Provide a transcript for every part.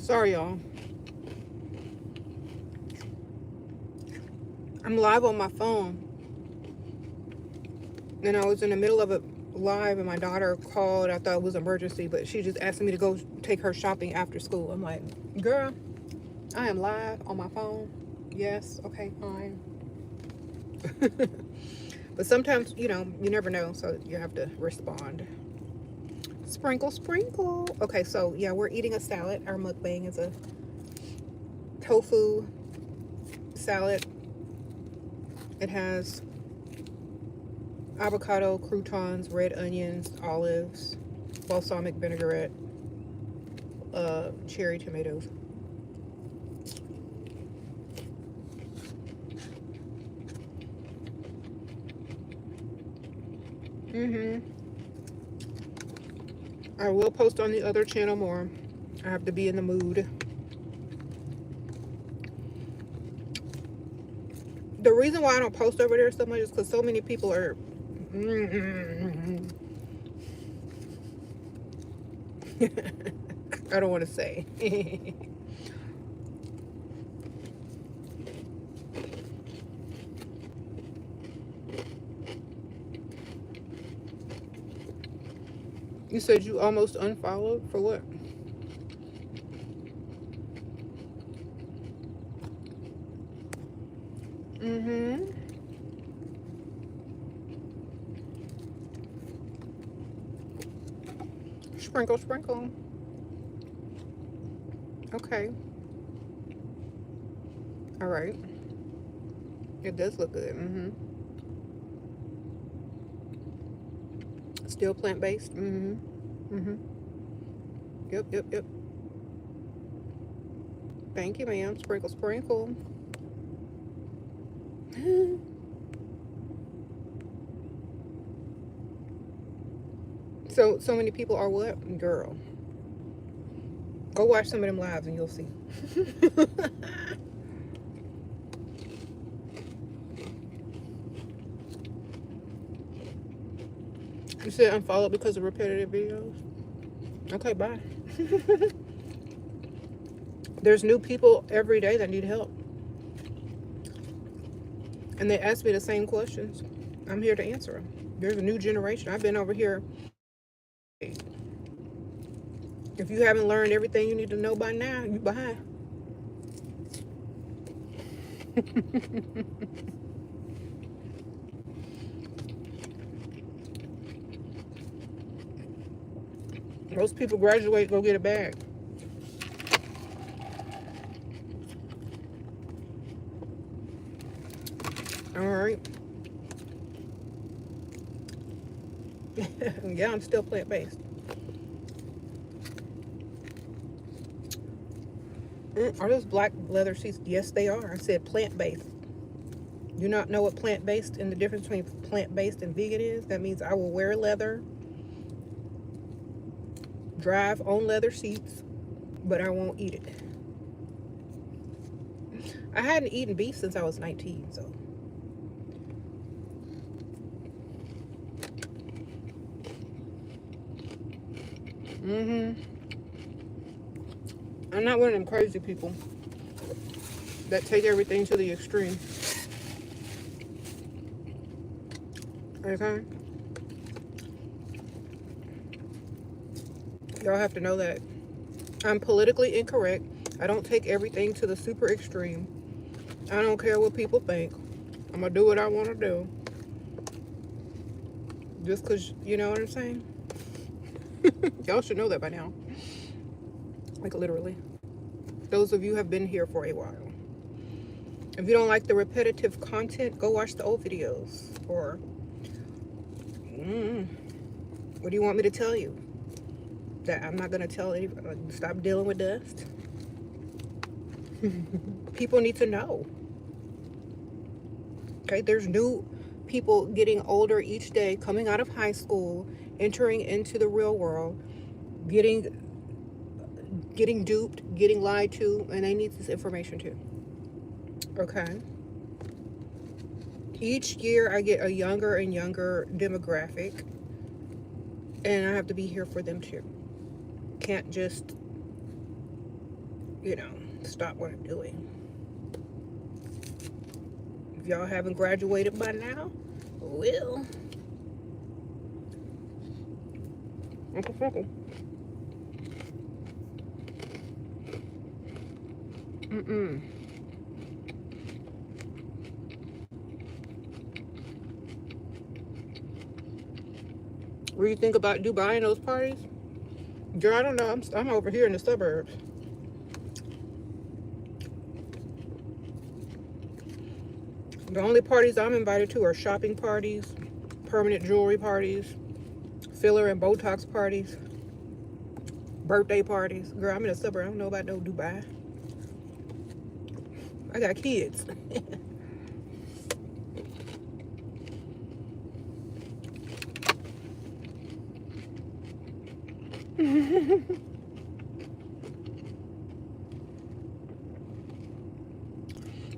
Sorry, y'all. I'm live on my phone, and I was in the middle of a live, and my daughter called. I thought it was an emergency, but she just asked me to go take her shopping after school. I'm like, girl, I am live on my phone. Yes, okay, fine. But sometimes, you know, you never know, so you have to respond. Sprinkle, sprinkle. Okay, so yeah, we're eating a salad. Our mukbang is a tofu salad. It has avocado, croutons, red onions, olives, balsamic vinaigrette, cherry tomatoes. I will post on the other channel more. I have to be in the mood. The reason why I don't post over there so much is because so many people are. I don't want to say. You said you almost unfollowed for what? Sprinkle, sprinkle. Okay. All right. It does look good. Still plant-based. Yep, yep, yep. Thank you, ma'am. Sprinkle, sprinkle. So many people are what? Girl. Go watch some of them lives and you'll see. You said unfollow because of repetitive videos? Okay, bye. There's new people every day that need help. And they ask me the same questions. I'm here to answer them. There's a new generation. I've been over here. If you haven't learned everything you need to know by now, you behind. Most people graduate, go get a bag. All right. Yeah, I'm still plant-based. Are those black leather seats? Yes, they are. I said plant-based. Do you not know what plant-based and the difference between plant-based and vegan is? That means I will wear leather, drive on leather seats, but I won't eat it. I hadn't eaten beef since I was 19, so. I'm not one of them crazy people that take everything to the extreme. Okay? Y'all have to know that. I'm politically incorrect. I don't take everything to the super extreme. I don't care what people think. I'm gonna do what I want to do. Just because, you know what I'm saying? Y'all should know that by now. Like, literally. Those of you who have been here for a while. If you don't like the repetitive content, go watch the old videos. Or, what do you want me to tell you? That I'm not going to tell anybody, stop dealing with dust? People need to know. Okay, there's new people getting older each day, coming out of high school, entering into the real world, getting duped, getting lied to, and they need this information too. Okay. Each year I get a younger and younger demographic, and I have to be here for them too. Can't just you know, stop what I'm doing. If y'all haven't graduated by now, well, Uncle Funkle. Mm-mm. What do you think about Dubai and those parties? Girl, I don't know. I'm over here in the suburbs. The only parties I'm invited to are shopping parties, permanent jewelry parties, filler and Botox parties, birthday parties. Girl, I'm in the suburb. I don't know about no Dubai. I got kids.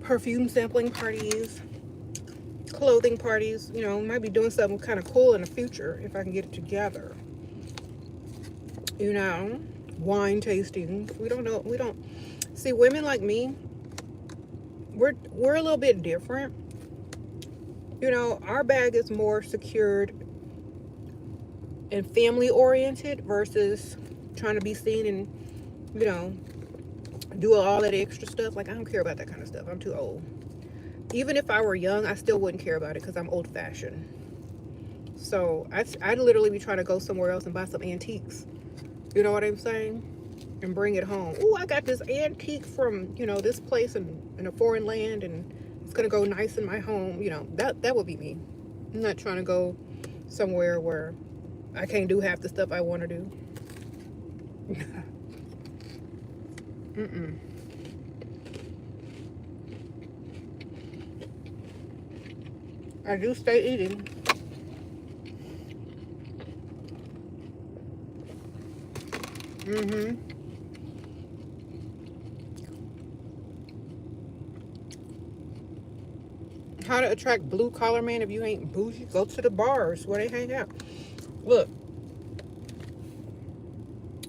Perfume sampling parties, clothing parties. You know, might be doing something kind of cool in the future if I can get it together. You know, wine tasting. We don't know. We don't see women like me. We're a little bit different. You know, our bag is more secured and family oriented versus trying to be seen and, you know, do all that extra stuff. Like, I don't care about that kind of stuff. I'm too old. Even if I were young, I still wouldn't care about it because I'm old fashioned. So I'd literally be trying to go somewhere else and buy some antiques. You know what I'm saying? And bring it home. Oh, I got this antique from, you know, this place in a foreign land, and it's gonna go nice in my home. You know, that would be me. I'm not trying to go somewhere where I can't do half the stuff I want to do. Mm-mm. I do stay eating. Mm-hmm. How to attract blue collar man if you ain't bougie? Go to the bars where they hang out. Look,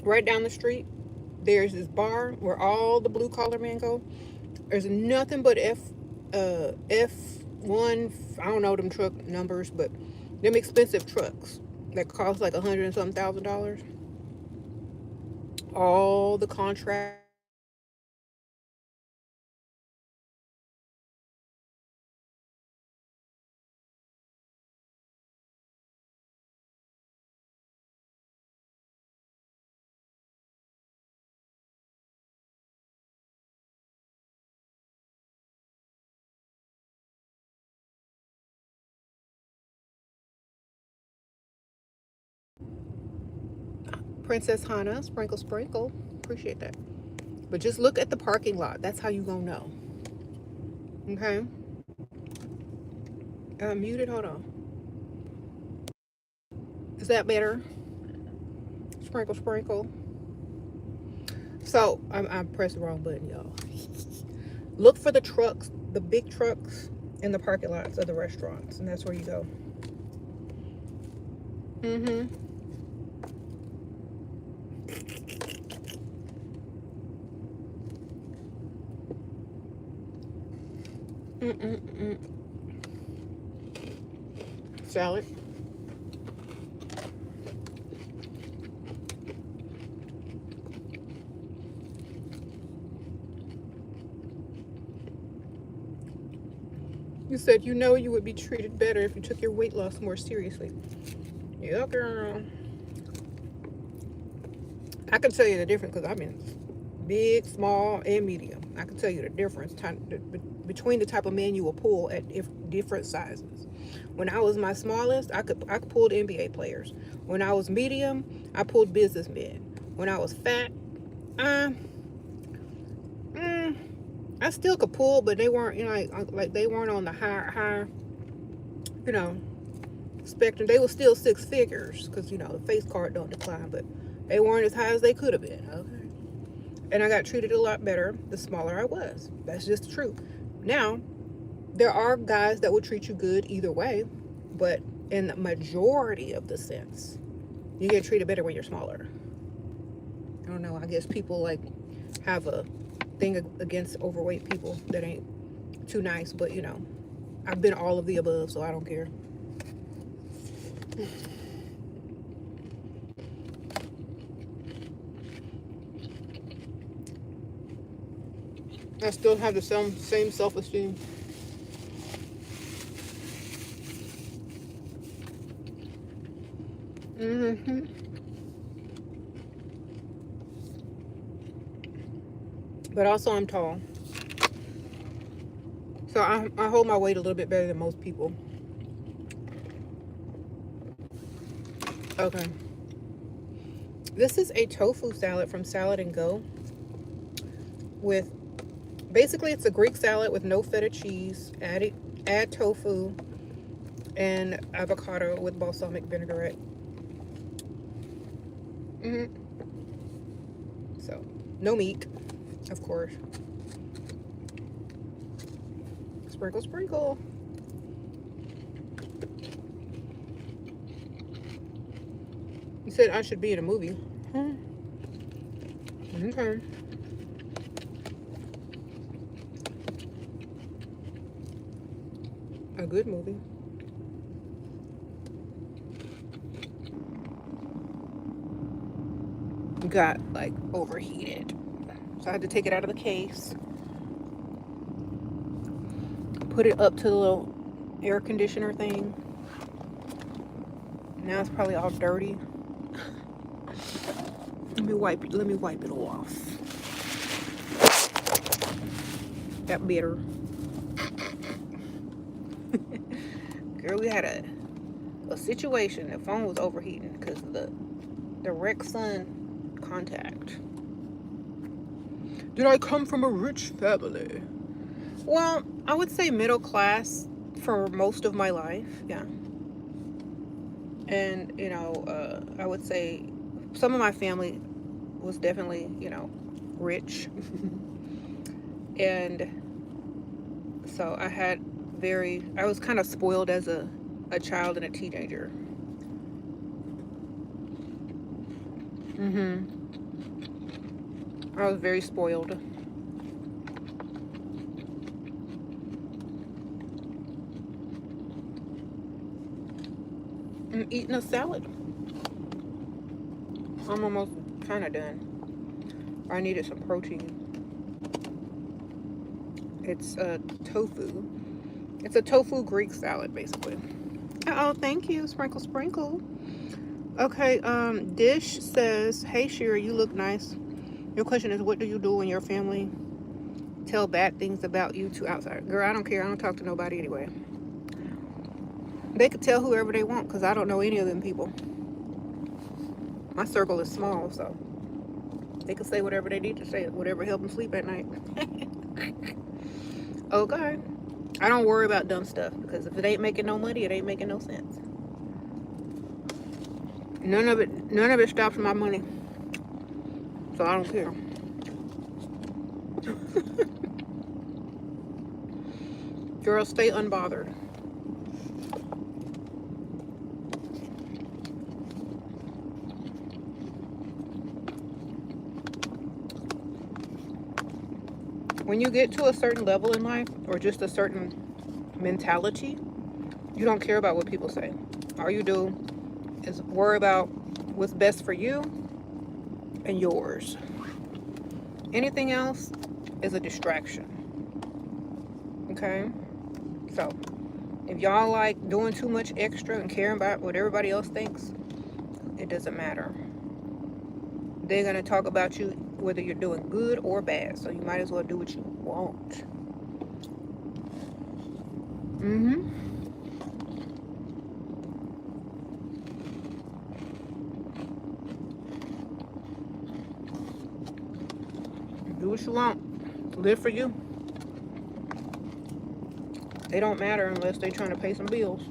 right down the street, there's this bar where all the blue collar men go. There's nothing but F1. I don't know them truck numbers, but them expensive trucks that cost like $100 and something thousand dollars. All the contracts. Princess Hannah, sprinkle, sprinkle. Appreciate that. But just look at the parking lot. That's how you gonna know. Okay. Muted. Hold on. Is that better? Sprinkle, sprinkle. So I pressed the wrong button, y'all. Look for the trucks, the big trucks in the parking lots of the restaurants, and that's where you go. Mm-hmm. Mm-mm-mm. Salad. You said you know you would be treated better if you took your weight loss more seriously. Yeah, girl. I can tell you the difference because I've been big, small, and medium. I can tell you the difference between the type of man you will pull at different sizes. When I was my smallest, I could pull the NBA players. When I was medium, I pulled businessmen. When I was fat, um, mm, I still could pull, but they weren't, you know, like they weren't on the high, you know, spectrum. They were still six figures because you know the face card don't decline, but they weren't as high as they could have been. Okay, and I got treated a lot better the smaller I was. That's just the truth. Now, there are guys that will treat you good either way, but in the majority of the sense, you get treated better when you're smaller. I don't know. I guess people like have a thing against overweight people that ain't too nice, but you know, I've been all of the above, so I don't care. I still have the same self-esteem. But also I'm tall. So I hold my weight a little bit better than most people. Okay. This is a tofu salad from Salad and Go. With basically it's a Greek salad with no feta cheese. Add tofu and avocado with balsamic vinaigrette. So no meat, of course. Sprinkle, sprinkle. You said I should be in a movie. Okay. A good movie. Got like overheated, so I had to take it out of the case, put it up to the little air conditioner thing. Now it's probably all dirty. Let me wipe it off. That bitter. Girl, we had a situation. The phone was overheating because of the direct sun contact. Did I come from a rich family? Well, I would say middle class for most of my life, yeah. And, you know, I would say some of my family was definitely, you know, rich. And so I was kind of spoiled as a child and a teenager. I was very spoiled. I'm eating a salad. I'm almost kind of done. I needed some protein. It's a tofu. It's a tofu Greek salad, basically. Oh, thank you. Sprinkle, sprinkle. Okay, Dish says, hey, Shira, you look nice. Your question is, what do you do when your family tell bad things about you to outsiders? Girl, I don't care. I don't talk to nobody anyway. They could tell whoever they want because I don't know any of them people. My circle is small, so they can say whatever they need to say, whatever help them sleep at night. Okay. I don't worry about dumb stuff because if it ain't making no money, it ain't making no sense. None of it stops my money. So I don't care. Girl, stay unbothered. When you get to a certain level in life, or just a certain mentality, you don't care about what people say. All you do is worry about what's best for you and yours. Anything else is a distraction. Okay? So, if y'all like doing too much extra and caring about what everybody else thinks, it doesn't matter. They're going to talk about you whether you're doing good or bad. So you might as well do what you want. Do what you want. Live for you. They don't matter unless they're trying to pay some bills.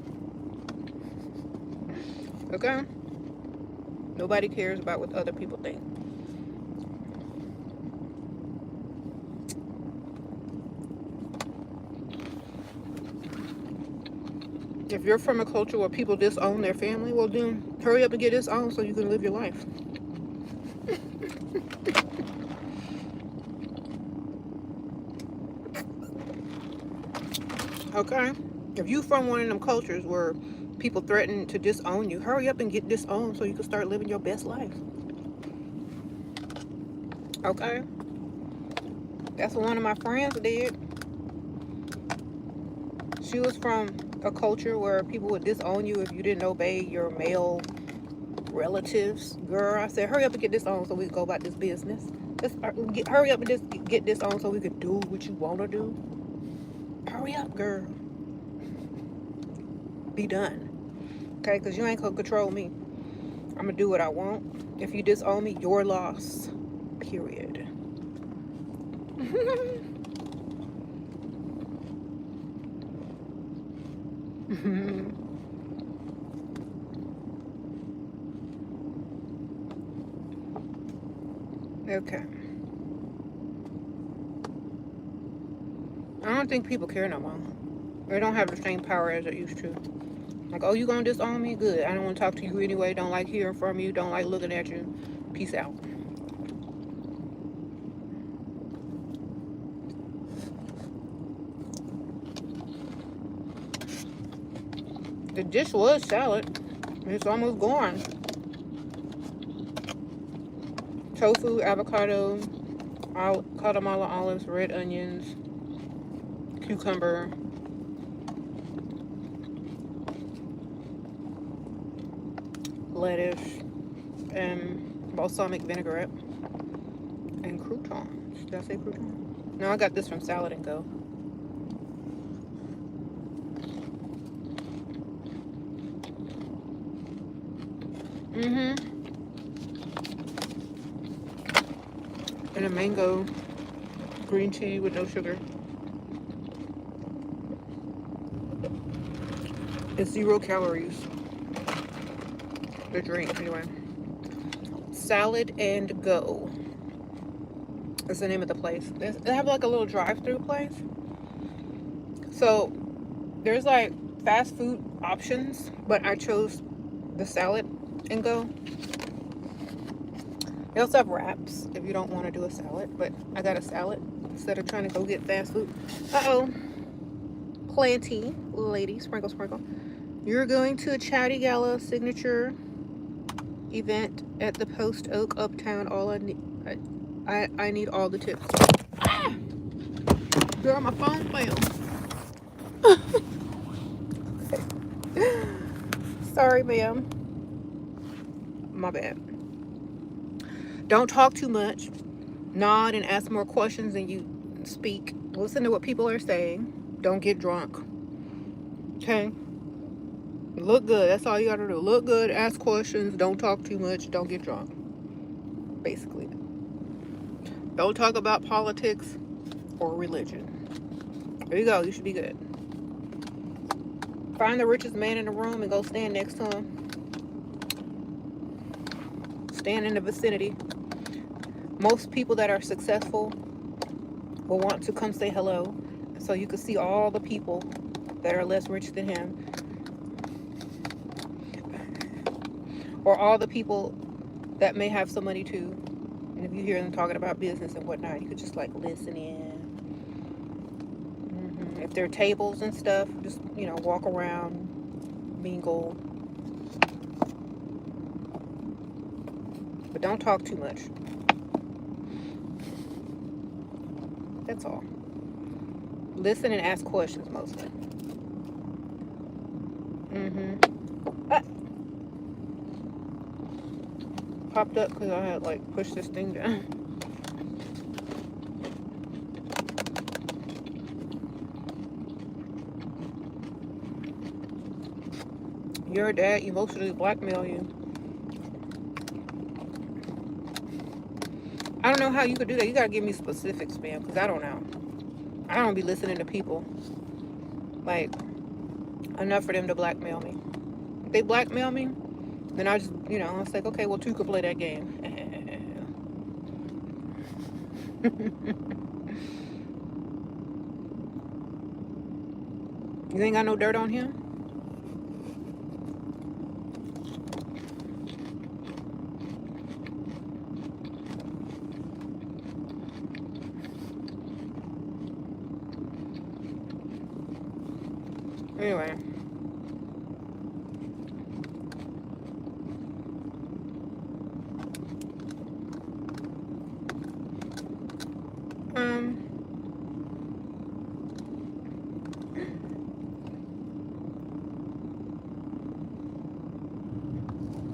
Okay? Nobody cares about what other people think. If you're from a culture where people disown their family, well then hurry up and get disowned so you can live your life. Okay? If you from one of them cultures where people threaten to disown you, hurry up and get disowned so you can start living your best life. Okay? That's what one of my friends did. She was from a culture where people would disown you if you didn't obey your male relatives. Girl, I said, hurry up and get disowned so we can go about this business. Hurry up and just get disowned so we can do what you want to do. Hurry up, girl. Be done. Okay? Because you ain't going to control me. I'm going to do what I want. If you disown me, your loss. Period. Okay. I don't think people care no more. They don't have the same power as it used to. Like, oh, you gonna disown me? Good. I don't want to talk to you anyway. Don't like hearing from you. Don't like looking at you. Peace out. The dish was salad. It's almost gone. Tofu, avocado, Guatemala olives, red onions, cucumber, lettuce, and balsamic vinaigrette, and croutons. Did I say croutons? No, I got this from Salad and Go. And a mango green tea with no sugar. It's 0 calories. The drink, anyway. Salad and Go. That's the name of the place. They have like a little drive-through place. So there's like fast food options, but I chose the Salad and Go. They also have wraps if you don't want to do a salad, but I got a salad instead of trying to go get fast food. Uh-oh. Planty, lady, sprinkle, sprinkle. You're going to a Chatty Gala signature event at the Post Oak Uptown. All I need, I need all the tips. Ah! Girl, my phone fell. Sorry, ma'am. My bad. Don't talk too much. Nod and ask more questions than you speak. Listen to what people are saying. Don't get drunk. Okay? Look good. That's all you gotta do. Look good, ask questions, don't talk too much, don't get drunk. Basically. Don't talk about politics or religion. There you go. You should be good. Find the richest man in the room and go stand next to him. Stand in the vicinity. Most people that are successful will want to come say hello, so you can see all the people that are less rich than him, or all the people that may have some money too. And if you hear them talking about business and whatnot, you could just like listen in. If there are tables and stuff, just, you know, walk around, mingle. But don't talk too much. That's all. Listen and ask questions mostly. Ah. Popped up because I had like pushed this thing down. Your dad emotionally blackmail you. I don't know how you could do that. You gotta give me specifics, man, because I don't know. I don't be listening to people. Like, enough for them to blackmail me. If they blackmail me, then I just, you know, I was like, okay, well, two could play that game. You ain't got no dirt on him? Anyway.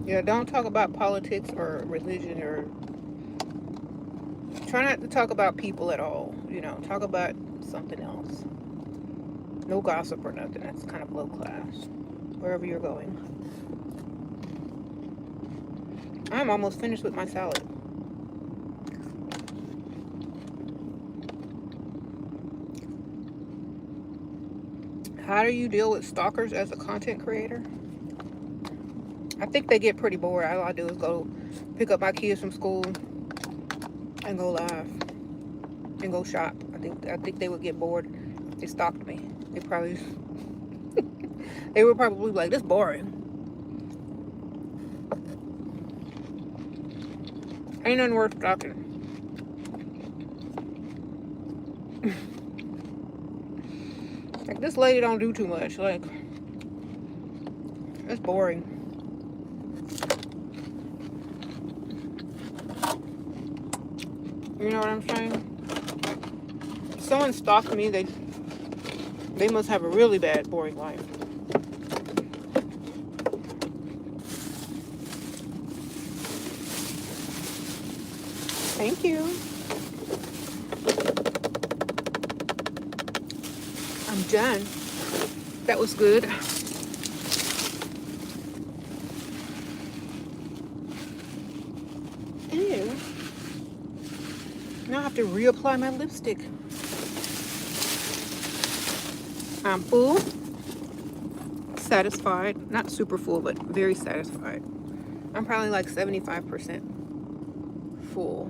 Yeah, don't talk about politics or religion, or try not to talk about people at all. You know, talk about something else. No gossip or nothing. That's kind of low class. Wherever you're going. I'm almost finished with my salad. How do you deal with stalkers as a content creator? I think they get pretty bored. All I do is go pick up my kids from school and go live and go shop. I think they would get bored. They stalked me. They probably they were probably like, this boring. Ain't nothing worth stalking. Like, this lady don't do too much. Like, it's boring. You know what I'm saying? If someone stalked me, they must have a really bad, boring life. Thank you. I'm done. That was good. Ew. Now I have to reapply my lipstick. I'm full, satisfied, not super full, but very satisfied. I'm probably like 75% full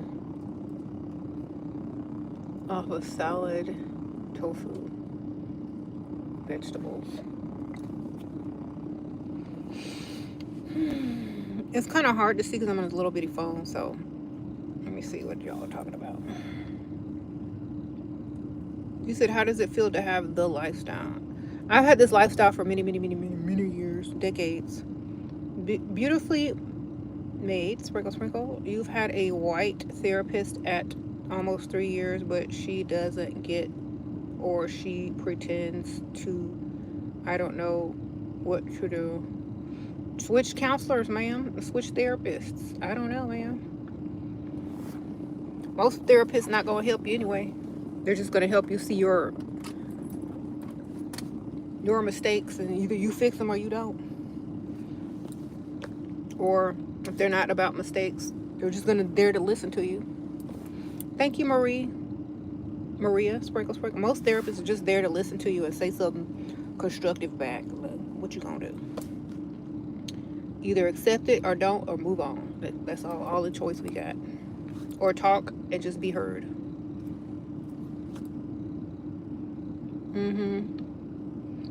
off of salad, tofu, vegetables. It's kind of hard to see because I'm on a little bitty phone, so let me see what y'all are talking about. You said, how does it feel to have the lifestyle? I've had this lifestyle for many years, decades. Beautifully made, sprinkle, sprinkle. You've had a white therapist at almost 3 years, but she doesn't get, or she pretends to, I don't know what to do. Switch counselors, ma'am. Switch therapists. I don't know, ma'am. Most therapists not going to help you anyway. They're just going to help you see your mistakes, and either you fix them or you don't. Or if they're not about mistakes, they're just going to dare to listen to you. Thank you, Maria, sprinkle, sprinkle. Most therapists are just there to listen to you and say something constructive back. What you going to do? Either accept it or don't, or move on. That's all the choice we got. Or talk and just be heard.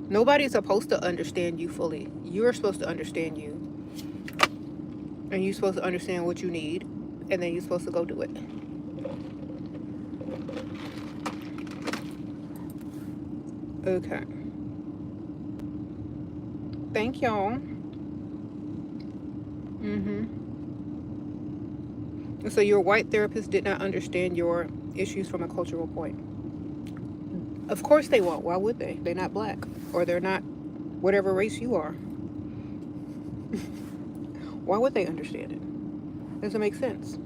Nobody's supposed to understand you fully. You're supposed to understand you. And you're supposed to understand what you need. And then you're supposed to go do it. Okay. Thank y'all. So your white therapist did not understand your issues from a cultural point. Of course they won't. Why would they? They're not black. Or they're not whatever race you are. Why would they understand it? Doesn't make sense.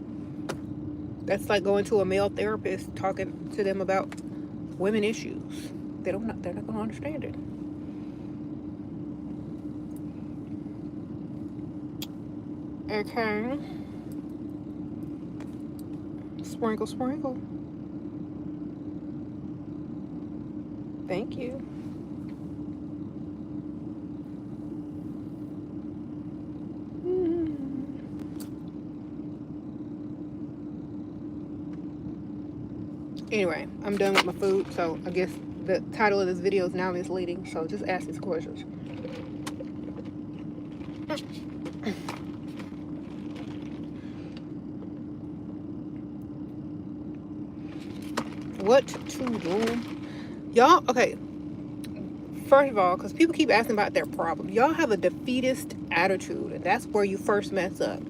That's like going to a male therapist talking to them about women issues. They're not going to understand it. Okay. Sprinkle, sprinkle. Thank you. Anyway, I'm done with my food, so I guess the title of this video is now misleading, so just ask these questions. What to do? Y'all, okay. First of all, because people keep asking about their problem, y'all have a defeatist attitude, and that's where you first mess up.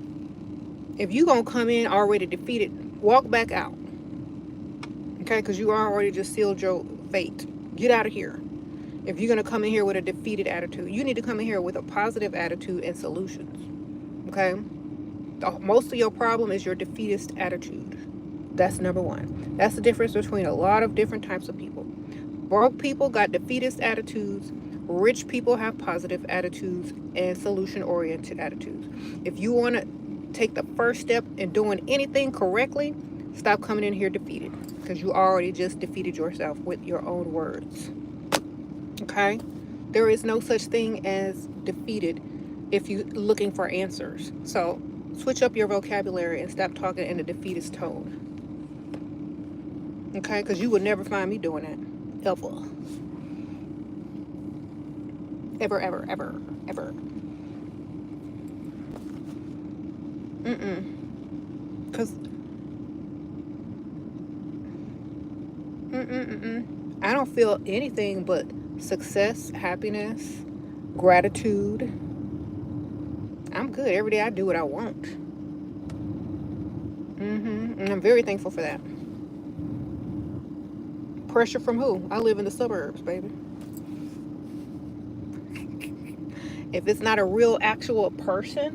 If you gonna come in already defeated, walk back out. Okay, because you already just sealed your fate. Get out of here. If you're gonna come in here with a defeated attitude, you need to come in here with a positive attitude and solutions. Okay, most of your problem is your defeatist attitude. That's number one. That's the difference between a lot of different types of people. Broke people got defeatist attitudes. Rich people have positive attitudes and solution-oriented attitudes. If you want to take the first step in doing anything correctly, stop coming in here defeated, because you already just defeated yourself with your own words. Okay? There is no such thing as defeated if you're looking for answers. So switch up your vocabulary and stop talking in a defeatist tone. Okay? Because you would never find me doing that. Ever. Ever, ever, ever, ever. Because I don't feel anything but success, happiness, gratitude. I'm good. Every day I do what I want. And I'm very thankful for that. Pressure from who? I live in the suburbs, baby. If it's not a real actual person,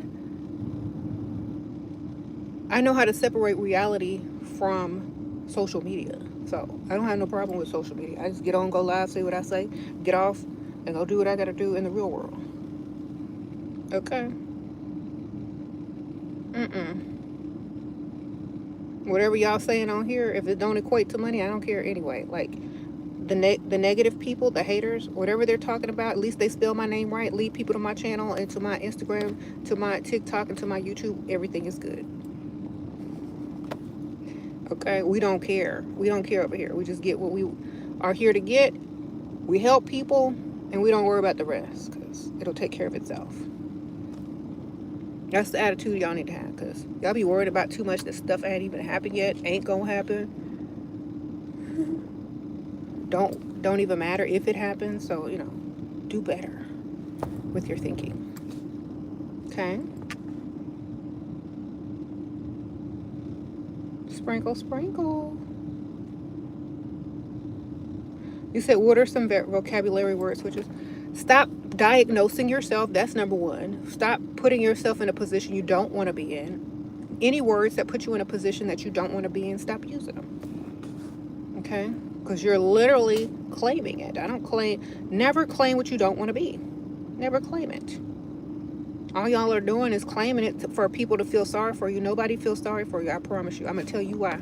I know how to separate reality from social media. So I don't have no problem with social media. I just get on, go live, say what I say, get off, and go do what I gotta do in the real world. Okay? Whatever y'all saying on here, if it don't equate to money, I don't care anyway. Like, the negative people, the haters, whatever they're talking about, at least they spell my name right. Lead people to my channel and to my Instagram, to my TikTok, and to my YouTube. Everything is good. Okay? We don't care. We don't care over here. We just get what we are here to get. We help people, and we don't worry about the rest, because it'll take care of itself. That's the attitude y'all need to have, because y'all be worried about too much that stuff ain't even happened yet, ain't gonna happen. Don't even matter if it happens. So, do better with your thinking. Okay? Sprinkle, sprinkle. You said, what are some vocabulary word switches? Stop diagnosing yourself. That's number one. Stop putting yourself in a position you don't want to be in. Any words that put you in a position that you don't want to be in, stop using them. Okay? Because you're literally claiming it. Never claim what you don't want to be. Never claim it. All y'all are doing is claiming it for people to feel sorry for you. Nobody feels sorry for you, I promise you. I'm going to tell you why.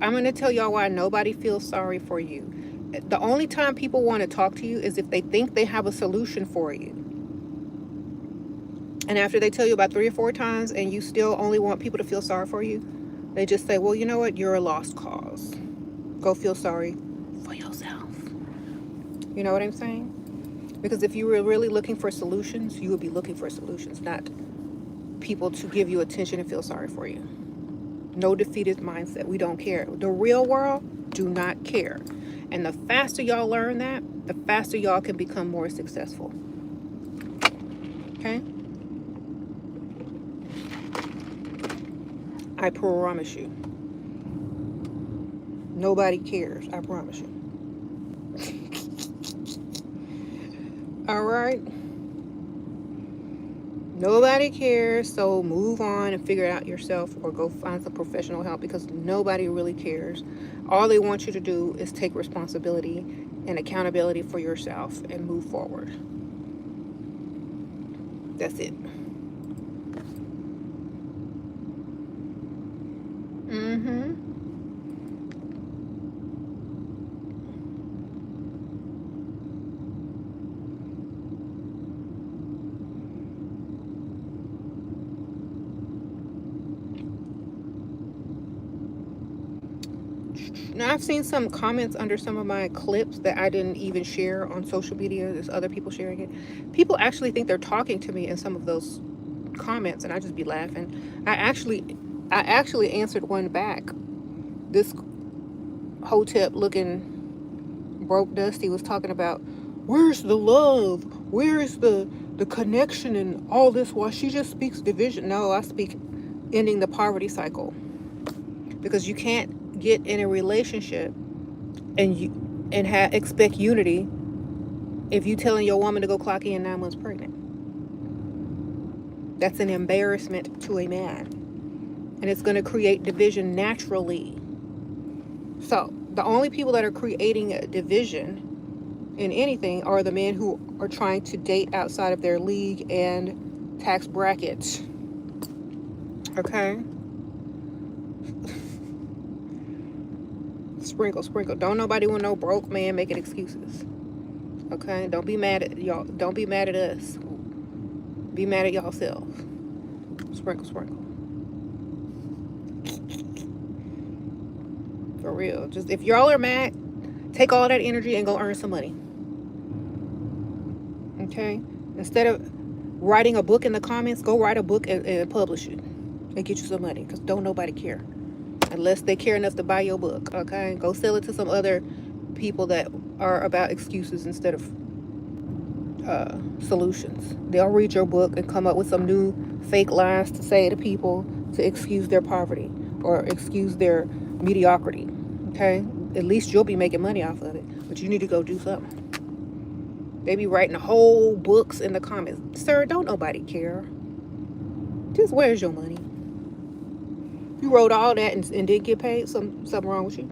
I'm going to tell y'all why nobody feels sorry for you. The only time people want to talk to you is if they think they have a solution for you. And after they tell you about 3 or 4 times and you still only want people to feel sorry for you, they just say, well, you know what? You're a lost cause. Go feel sorry for yourself. You know what I'm saying? Because if you were really looking for solutions, you would be looking for solutions, not people to give you attention and feel sorry for you. No defeated mindset. We don't care. The real world do not care. And the faster y'all learn that, the faster y'all can become more successful. Okay? I promise you. Nobody cares. I promise you. All right? Nobody cares, so move on and figure it out yourself, or go find some professional help, because nobody really cares. All they want you to do is take responsibility and accountability for yourself and move forward. That's it. Now, I've seen some comments under some of my clips that I didn't even share on social media. There's other people sharing it. People actually think they're talking to me in some of those comments, and I just be laughing. I actually answered one back. This Hotep looking broke dusty was talking about Where's the love? Where's the connection and all this? While she just speaks division. No, I speak ending the poverty cycle. Because you can't get in a relationship and expect unity if you telling your woman to go clock in 9 months pregnant. That's an embarrassment to a man. And it's going to create division naturally. So the only people that are creating a division in anything are the men who are trying to date outside of their league and tax brackets. Okay? Sprinkle, sprinkle. Don't nobody want no broke man making excuses. Okay? Don't be mad at y'all. Don't be mad at us. Be mad at yourself. Sprinkle, sprinkle. For real. Just if y'all are mad, take all that energy and go earn some money. Okay? Instead of writing a book in the comments, go write a book and publish it. And get you some money. Because don't nobody care. Unless they care enough to buy your book. Okay? Go sell it to some other people that are about excuses instead of solutions. They'll read your book and come up with some new fake lies to say to people to excuse their poverty or excuse their mediocrity. Okay? At least you'll be making money off of it. But you need to go do something. They be writing whole books in the comments. Sir, don't nobody care. Just where's your money? You wrote all that and didn't get paid? Something wrong with you?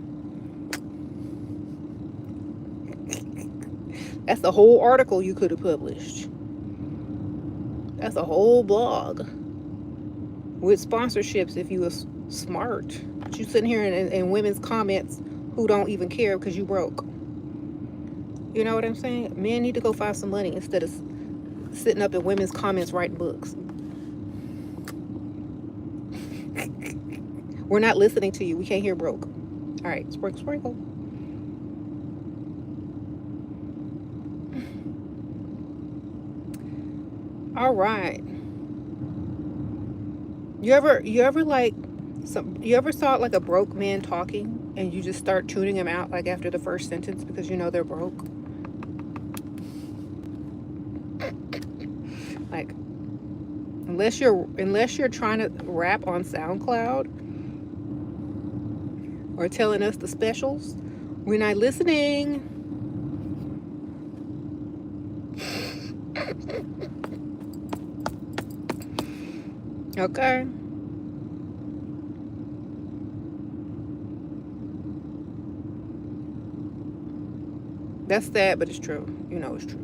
That's the whole article you could have published. That's a whole blog with sponsorships if you was smart. But you sitting here in women's comments who don't even care because you broke. You know what I'm saying? Men need to go find some money instead of sitting up in women's comments writing books. We're not listening to you. We can't hear broke. All right, sprinkle, sprinkle. All right. You ever like you ever saw like a broke man talking and you just start tuning him out like after the first sentence because you know they're broke? Like unless you're trying to rap on SoundCloud or telling us the specials, we're not listening. Okay. That's sad, but it's true. You know it's true.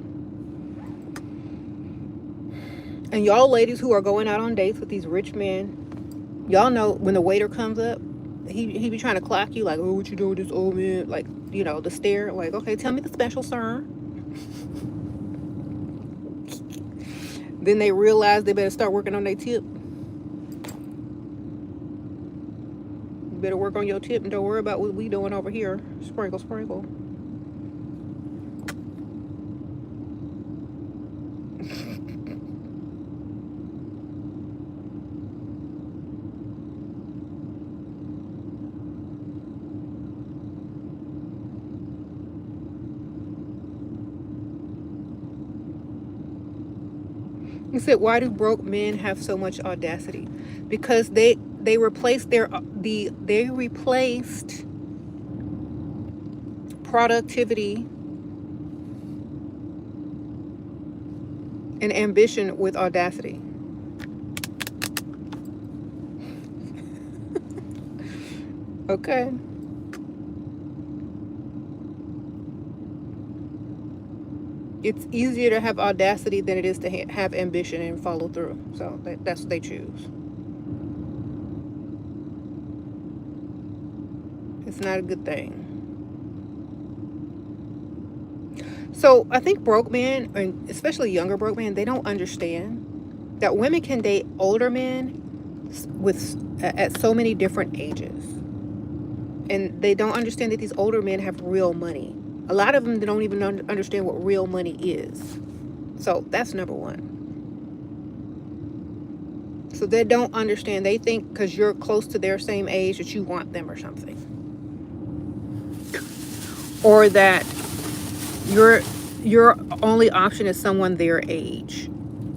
And y'all ladies who are going out on dates with these rich men, y'all know when the waiter comes up, he be trying to clock you like, oh, what you doing with this old man? Like, you know, the stare. Like, okay, tell me the special, sir. Then they realize they better start working on their tip. You better work on your tip and don't worry about what we doing over here. Sprinkle, sprinkle. He said, why do broke men have so much audacity? Because they replaced they replaced productivity and ambition with audacity. Okay. It's easier to have audacity than it is to have ambition and follow through. So that's what they choose. It's not a good thing. So I think broke men, and especially younger broke men, they don't understand that women can date older men at so many different ages. And they don't understand that these older men have real money. A lot of them don't even understand what real money is. So that's number one. So they don't understand. They think because you're close to their same age that you want them or something. Or that your only option is someone their age.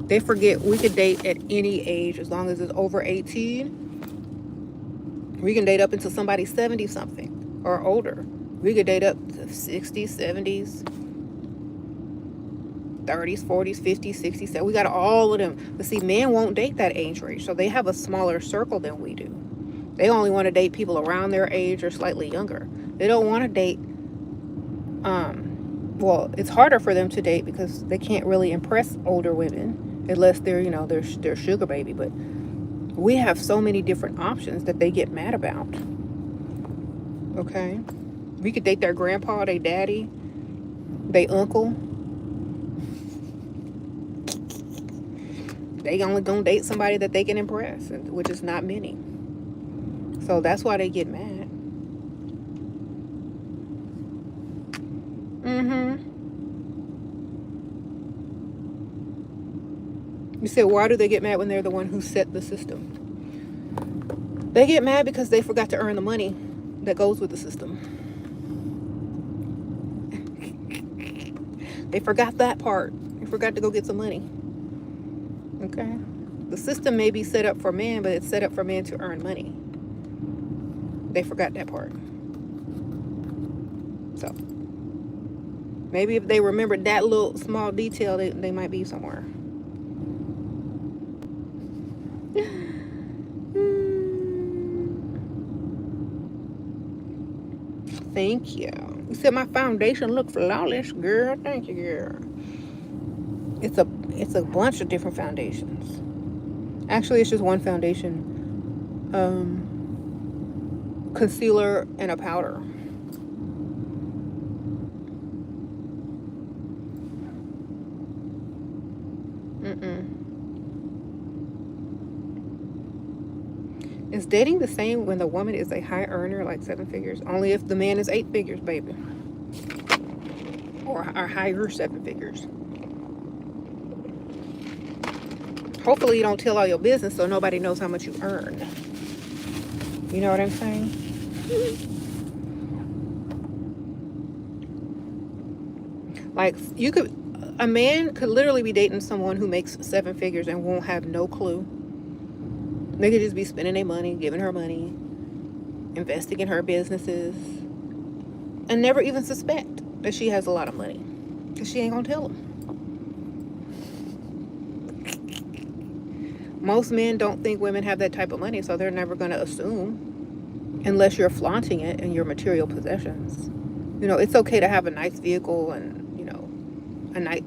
They forget we could date at any age as long as it's over 18. We can date up until somebody's 70 something or older. We could date up to 60s, 70s, 30s, 40s, 50s, 60s. We got all of them. But see, men won't date that age range, so they have a smaller circle than we do. They only want to date people around their age or slightly younger. They don't want to date, well, it's harder for them to date because they can't really impress older women unless they're, you know, their sugar baby. But we have so many different options that they get mad about. Okay? We could date their grandpa, their daddy, their uncle. They only gonna date somebody that they can impress, which is not many. So that's why they get mad. You said, why do they get mad when they're the one who set the system? They get mad because they forgot to earn the money that goes with the system. They forgot that part. They forgot to go get some money. Okay? The system may be set up for men, but it's set up for men to earn money. They forgot that part. So, maybe if they remembered that little small detail, they might be somewhere. Thank you. You said my foundation look flawless, girl. Thank you, girl. It's a bunch of different foundations. Actually, it's just one foundation. Concealer and a powder. Is dating the same when the woman is a high earner, like 7 figures? Only if the man is 8 figures, baby. Or higher 7 figures. Hopefully you don't tell all your business so nobody knows how much you earn. You know what I'm saying? Like, a man could literally be dating someone who makes 7 figures and won't have no clue. They could just be spending their money, giving her money, investing in her businesses, and never even suspect that she has a lot of money because she ain't gonna tell them. Most men don't think women have that type of money, so they're never gonna assume unless you're flaunting it in your material possessions. You know, it's okay to have a nice vehicle and, you know,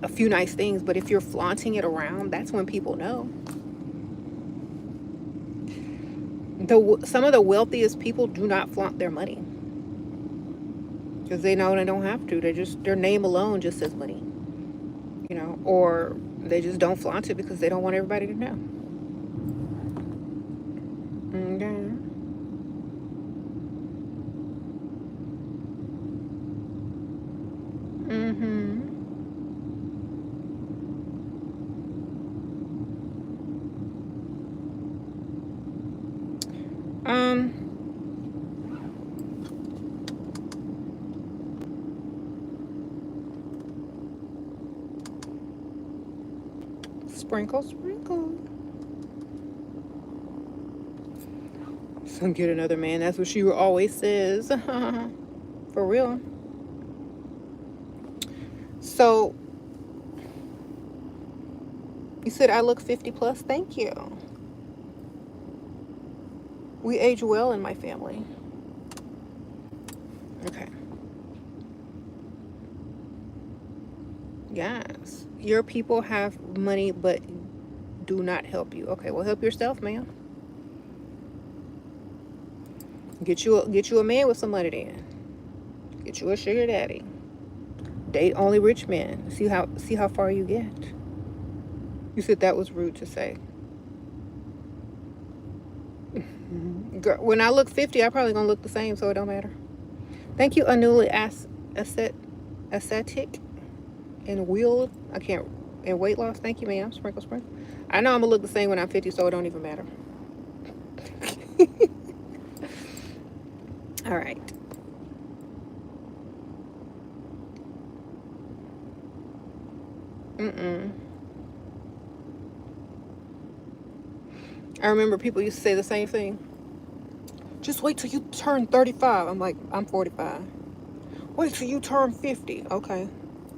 a few nice things, but if you're flaunting it around, that's when people know. Some of the wealthiest people do not flaunt their money because they know they don't have to. Their name alone just says money, you know, or they just don't flaunt it because they don't want everybody to know. Okay. Sprinkle, sprinkle. So get another man. That's what she always says. For real. So, you said I look 50 plus? Thank you. We age well in my family. Okay. Yes. Your people have money but do not help you. Okay, well, help yourself, ma'am. Get you a man with some money then. Get you a sugar daddy. Date only rich men. See how far you get. You said that was rude to say. Girl, when I look 50, I probably gonna look the same, so it don't matter. Thank you, Anuli Ascetic and Wheel. And weight loss. Thank you, ma'am. Sprinkle, sprinkle. I know I'm gonna look the same when I'm 50, so it don't even matter. All right. Mm-mm. I remember people used to say the same thing. Just wait till you turn 35. I'm like, I'm 45. Wait till you turn 50. Okay.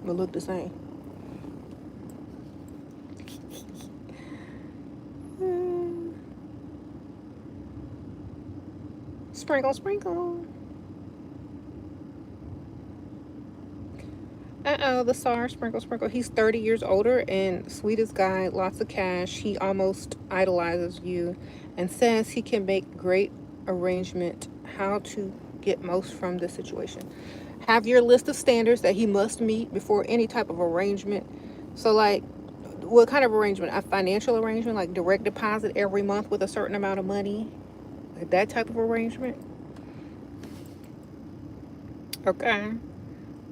We'll look the same. Sprinkle, sprinkle. Uh-oh, the SAR, sprinkle, sprinkle. He's 30 years older and sweetest guy, lots of cash. He almost idolizes you and says he can make great arrangement. How to get most from the situation. Have your list of standards that he must meet before any type of arrangement. So, like, what kind of arrangement? A financial arrangement, like direct deposit every month with a certain amount of money? Like that type of arrangement? Okay.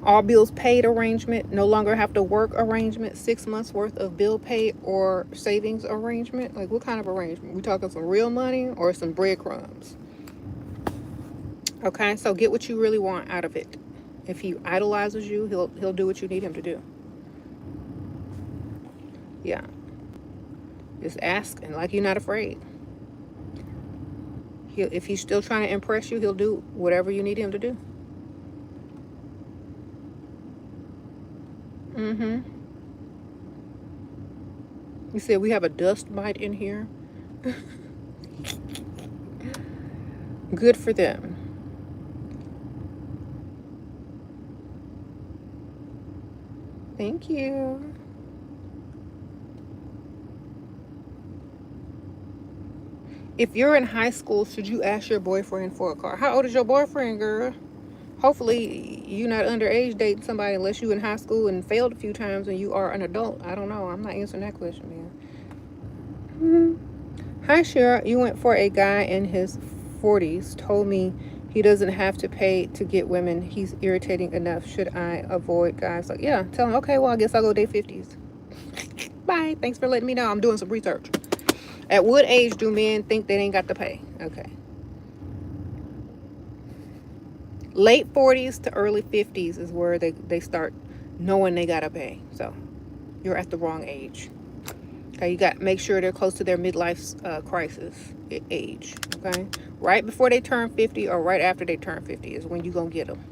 All bills paid arrangement, no longer have to work arrangement, 6 months worth of bill pay or savings arrangement. Like what kind of arrangement? We talking some real money or some breadcrumbs? Okay, so get what you really want out of it. If he idolizes you, he'll do what you need him to do. Yeah. Just ask and like you're not afraid. If he's still trying to impress you, he'll do whatever you need him to do. Mm-hmm. You said we have a dust mite in here. Good for them. Thank you. If you're in high school, should you ask your boyfriend for a car? How old is your boyfriend, girl? Hopefully you're not underage dating somebody unless you in high school and failed a few times and you are an adult. I don't know. I'm not answering that question, man. Hi, Shera. You went for a guy in his 40s. Told me he doesn't have to pay to get women. He's irritating enough. Should I avoid guys? Like, yeah. Tell him, okay, well, I guess I'll go date 50s. Bye. Thanks for letting me know. I'm doing some research. At what age do men think they ain't got to pay? Okay. Late 40s to early 50s is where they start knowing they got to pay. So you're at the wrong age. Okay, you got to make sure they're close to their midlife crisis age. Okay, right before they turn 50 or right after they turn 50 is when you're going to get them.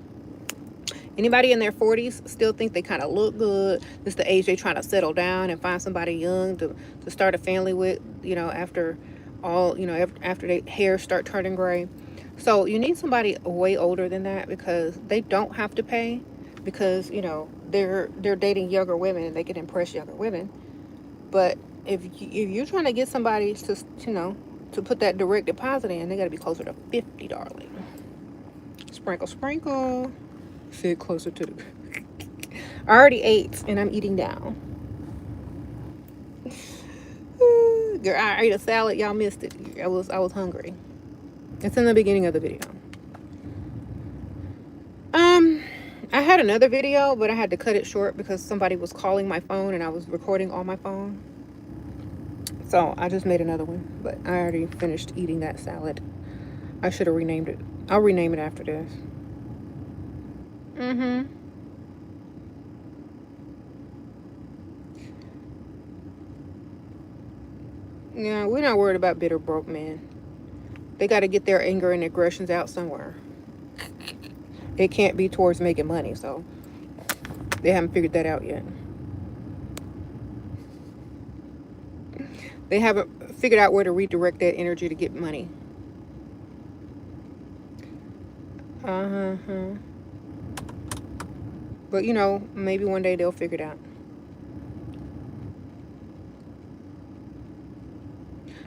Anybody in their 40s still think they kind of look good. This is the age they're trying to settle down and find somebody young to start a family with, you know, after all, you know, after their hair start turning gray. So you need somebody way older than that because they don't have to pay because, you know, they're dating younger women and they can impress younger women. But if you're trying to get somebody to, you know, to put that direct deposit in, they got to be closer to 50, darling. Sprinkle, sprinkle. Sit closer to the... I already ate and I'm eating down. Girl, I ate a salad. Y'all missed it. I was hungry. It's in the beginning of the video. I had another video, but I had to cut it short because somebody was calling my phone and I was recording on my phone. So I just made another one, but I already finished eating that salad. I should have renamed it. I'll rename it after this. Yeah, we're not worried about bitter broke men. They got to get their anger and aggressions out somewhere. It can't be towards making money, so they haven't figured that out yet. They haven't figured out where to redirect that energy to get money. But, you know, maybe one day they'll figure it out.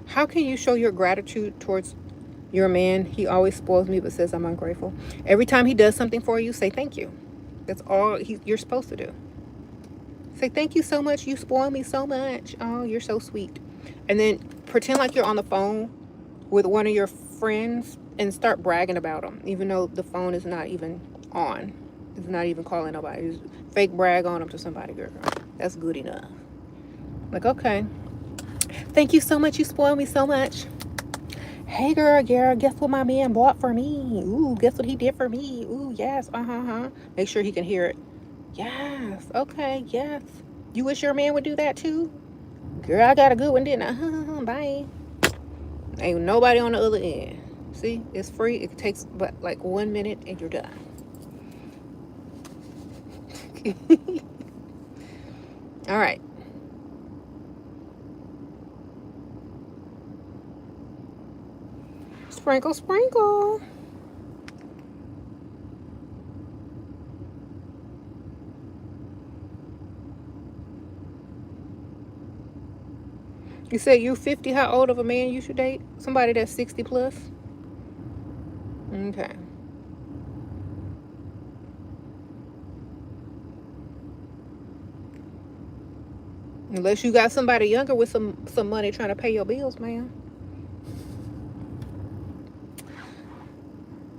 How can you show your gratitude towards your man? He always spoils me but says I'm ungrateful. Every time he does something for you, say thank you. That's all you're supposed to do. Say thank you so much. You spoil me so much. Oh, you're so sweet. And then pretend like you're on the phone with one of your friends and start bragging about them, even though the phone is not even on. It's not even calling nobody. Just fake brag on them to somebody, girl. That's good enough. Like, okay. Thank you so much. You spoil me so much. Hey, girl, guess what my man bought for me? Ooh, guess what he did for me? Ooh, yes. Make sure he can hear it. Yes. Okay, yes. You wish your man would do that too? Girl, I got a good one, didn't I? Bye. Ain't nobody on the other end. See, it's free. It takes but like 1 minute and you're done. All right. Sprinkle, sprinkle. You say you're 50. How old of a man you should date? Somebody that's 60 plus? Okay. Unless you got somebody younger with some money trying to pay your bills, man.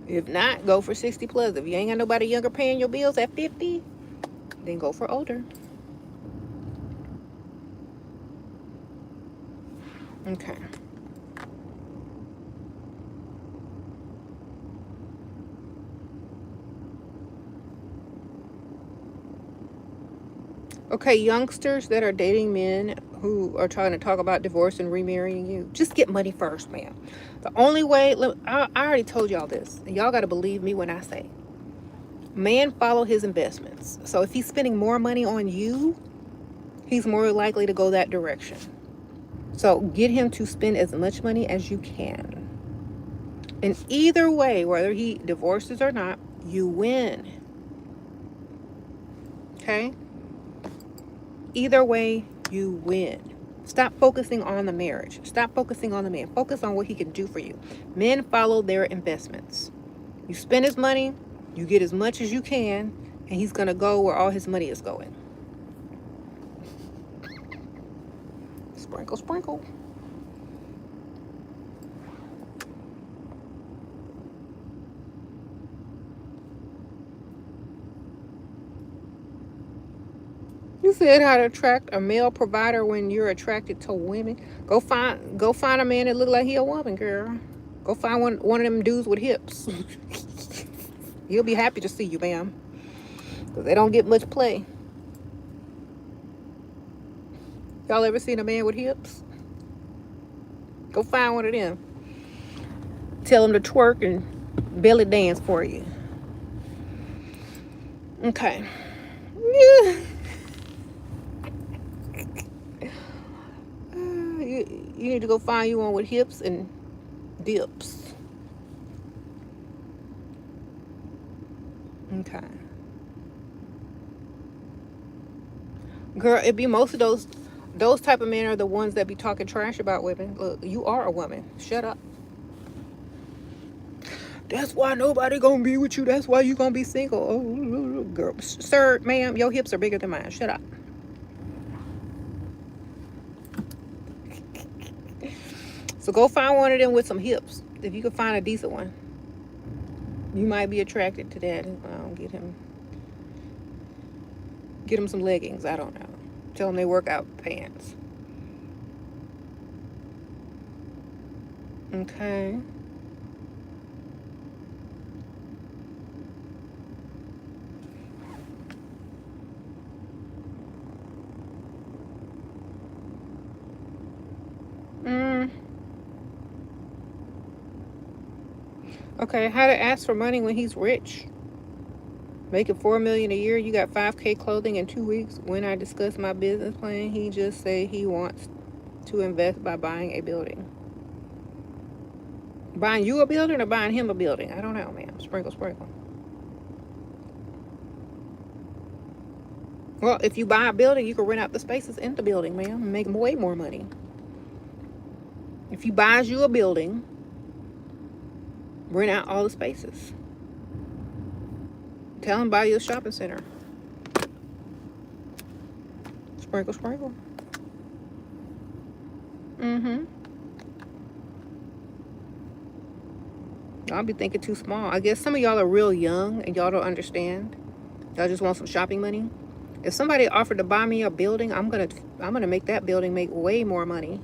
If not, go for 60 plus. If you ain't got nobody younger paying your bills at 50, then go for older. Okay. Okay, youngsters that are dating men who are trying to talk about divorce and remarrying you, just get money first, man. The only way, look, I already told y'all this, and y'all got to believe me when I say, man follow his investments. So if he's spending more money on you, he's more likely to go that direction. So get him to spend as much money as you can. And either way, whether he divorces or not, you win. Okay? Either way, you win. Stop focusing on the marriage. Stop focusing on the man. Focus on what he can do for you. Men follow their investments. You spend his money, you get as much as you can, and he's going to go where all his money is going. Sprinkle, sprinkle. You said how to attract a male provider when you're attracted to women. Go find a man that look like he a woman, girl. Go find one of them dudes with hips. He'll be happy to see you, ma'am. Because they don't get much play. Y'all ever seen a man with hips? Go find one of them. Tell him to twerk and belly dance for you. Okay. Yeah. You need to go find you one with hips and dips. Okay. Girl, it be most of those type of men are the ones that be talking trash about women. Look, you are a woman. Shut up. That's why nobody gonna be with you. That's why you gonna be single. Oh, girl, sir, ma'am, your hips are bigger than mine. Shut up. So go find one of them with some hips. If you can find a decent one, you might be attracted to that. Get him some leggings. I don't know. Tell him they workout pants. Okay. Okay, how to ask for money when he's rich. Making $4 million a year, you got 5K clothing in 2 weeks. When I discuss my business plan, he just say he wants to invest by buying a building. Buying you a building or buying him a building? I don't know, ma'am. Sprinkle, sprinkle. Well, if you buy a building, you can rent out the spaces in the building, ma'am, and make way more money. If he buys you a building, rent out all the spaces. Tell him buy you a shopping center. Sprinkle, sprinkle. Y'all be thinking too small. I guess some of y'all are real young and y'all don't understand. Y'all just want some shopping money. If somebody offered to buy me a building, I'm gonna make that building make way more money.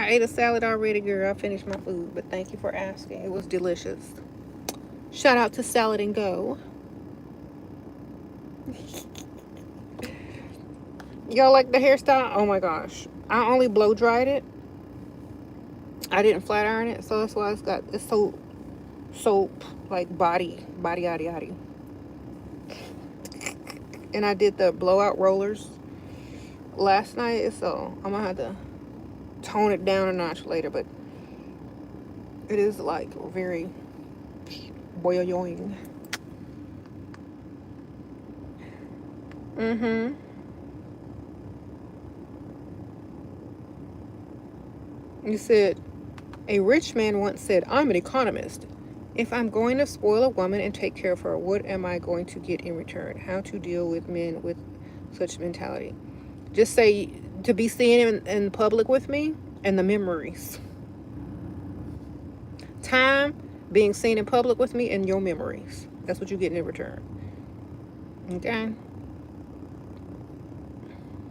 I ate a salad already, girl. I finished my food, but thank you for asking. It was delicious. Shout out to Salad and Go. Y'all like the hairstyle? Oh my gosh. I only blow dried it. I didn't flat iron it, so that's why it's so like body yaddy yaddy. And I did the blowout rollers last night, so I'm gonna have to tone it down a notch later, but it is like very boing. Mm-hmm. You said, a rich man once said, I'm an economist. If I'm going to spoil a woman and take care of her, what am I going to get in return? How to deal with men with such mentality? Just say, to be seen in public with me and the memories. Time, being seen in public with me, and your memories. That's what you're getting in return. Okay?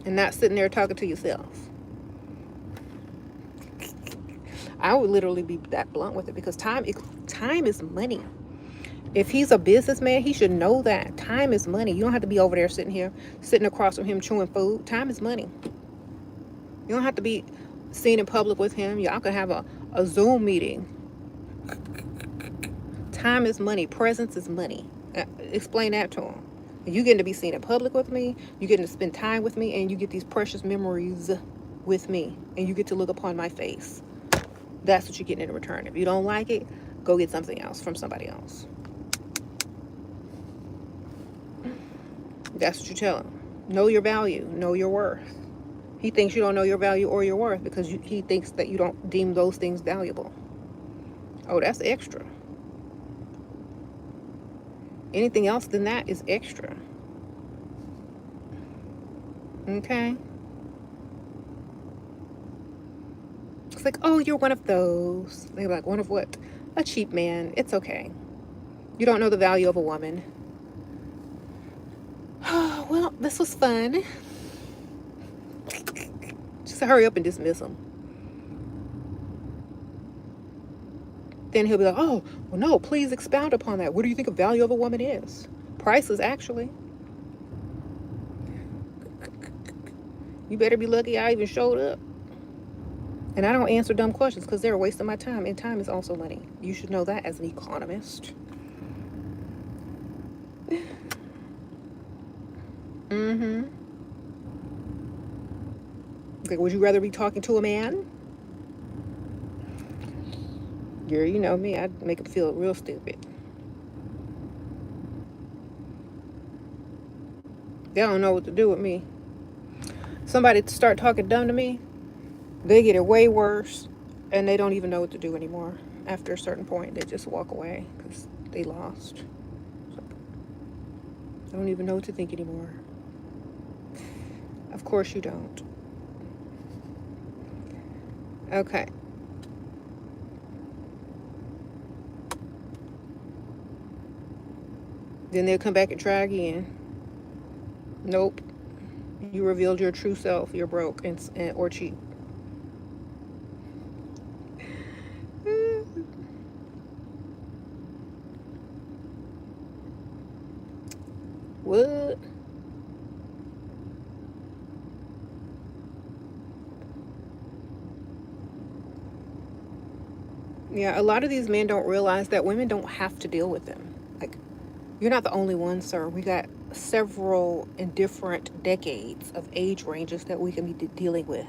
And not sitting there talking to yourself. I would literally be that blunt with it, because time is money. If he's a businessman, he should know that time is money. You don't have to be over there sitting across from him chewing food. Time is money. You don't have to be seen in public with him. Y'all can have a Zoom meeting. Time is money. Presence is money. Explain that to him. You getting to be seen in public with me. You getting to spend time with me, and you get these precious memories with me, and you get to look upon my face. That's what you're getting in return. If you don't like it, go get something else from somebody else. That's what you tell him. Know your value. Know your worth. He thinks you don't know your value or your worth because he thinks that you don't deem those things valuable. Oh, that's extra. Anything else than that is extra. Okay? It's like, oh, you're one of those. They're like, one of what? A cheap man. It's okay. You don't know the value of a woman. Oh, well, this was fun. Just hurry up and dismiss him. Then he'll be like, oh, well, no, please expound upon that. What do you think the value of a woman is? Priceless, actually. You better be lucky I even showed up. And I don't answer dumb questions because they're a waste of my time. And time is also money. You should know that as an economist. Mm-hmm. Okay, would you rather be talking to a man? Girl, you know me. I'd make him feel real stupid. They don't know what to do with me. Somebody start talking dumb to me, they get it way worse, and they don't even know what to do anymore. After a certain point, they just walk away because they lost. So, I don't even know what to think anymore. Of course you don't. Okay. Then they'll come back and try again. Nope. You revealed your true self. You're broke and or cheap. What? Yeah, a lot of these men don't realize that women don't have to deal with them. Like, you're not the only one, sir. We got several in different decades of age ranges that we can be dealing with.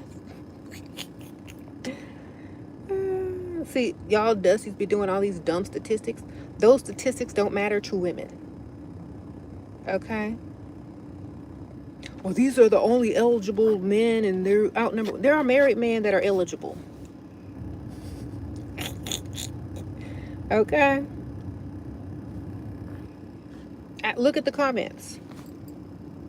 See, y'all dusties be doing all these dumb statistics. Those statistics don't matter to women. Okay? Well, these are the only eligible men, and they're outnumbered. There are married men that are eligible. Okay? Look at the comments.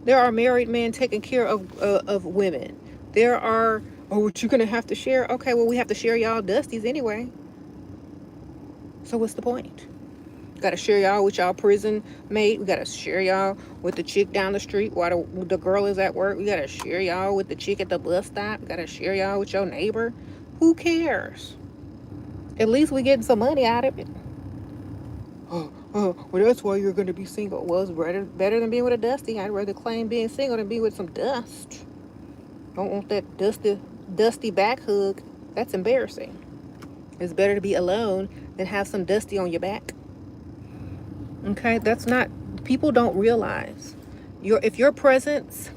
There are married men taking care of women. There are, oh, what you gonna have to share? Okay, well, we have to share y'all dusties anyway. So what's the point? Got to share y'all with y'all prison mate. We got to share y'all with the chick down the street while the girl is at work. We got to share y'all with the chick at the bus stop. We got to share y'all with your neighbor Who cares? At least we getting some money out of it. Well, that's why you're going to be single. Well, it's better than being with a dusty. I'd rather claim being single than be with some dust. Don't want that dusty back hug. That's embarrassing. It's better to be alone than have some dusty on your back. Okay, that's not, people don't realize if your presence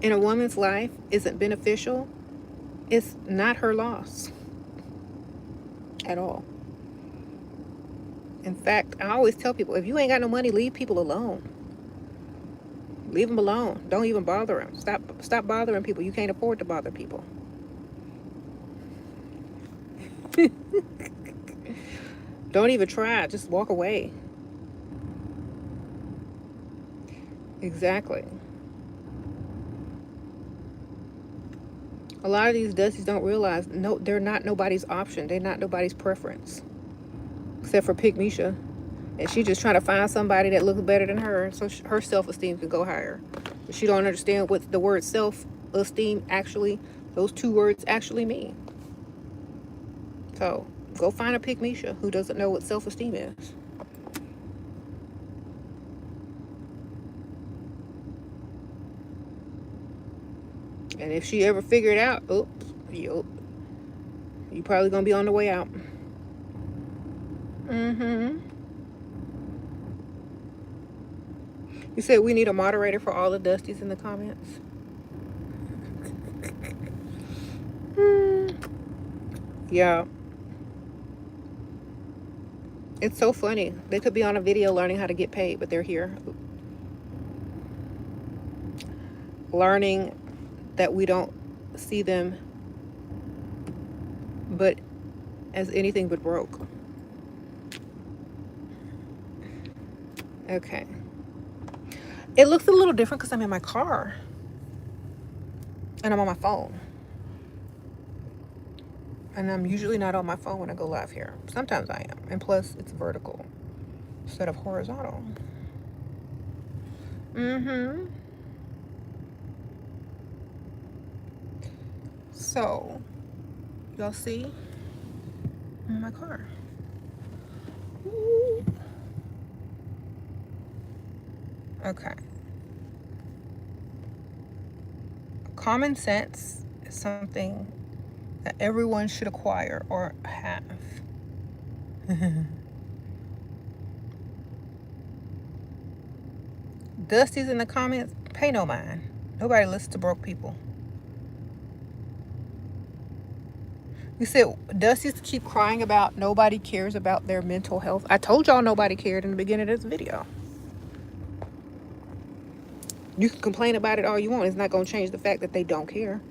in a woman's life isn't beneficial, it's not her loss at all. In fact, I always tell people, if you ain't got no money, leave people alone. Leave them alone. Don't even bother them. Stop bothering people. You can't afford to bother people. Don't even try. Just walk away. Exactly. A lot of these dusties don't realize, no, they're not nobody's option. They're not nobody's preference. Except for Pick Misha. And she's just trying to find somebody that looks better than her, so her self-esteem can go higher. But she don't understand what the word self-esteem actually, those two words actually mean. So go find a Pick Misha who doesn't know what self-esteem is. And if she ever figured it out, oops, you probably gonna be on the way out. You said we need a moderator for all the dusties in the comments. Yeah. It's so funny. They could be on a video learning how to get paid, but they're here learning that we don't see them but as anything but broke. Okay. It looks a little different because I'm in my car and I'm on my phone. And I'm usually not on my phone when I go live here. Sometimes I am. And plus, it's vertical instead of horizontal. So, y'all see? I'm in my car. Ooh. Okay. Common sense is something that everyone should acquire or have. Dusty's in the comments, pay no mind. Nobody listens to broke people. You said Dusty's keep crying about nobody cares about their mental health. I told y'all nobody cared in the beginning of this video. You can complain about it all you want. It's not going to change the fact that they don't care.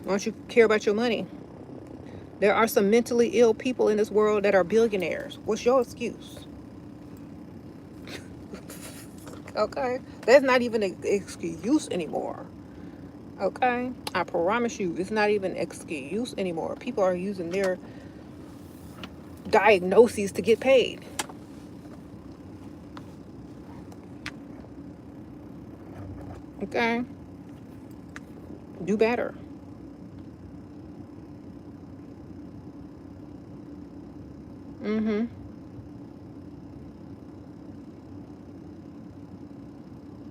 Why don't you care about your money? There are some mentally ill people in this world that are billionaires. What's your excuse? Okay? That's not even an excuse anymore. Okay? I promise you, it's not even an excuse anymore. People are using their diagnoses to get paid. Okay? Do better.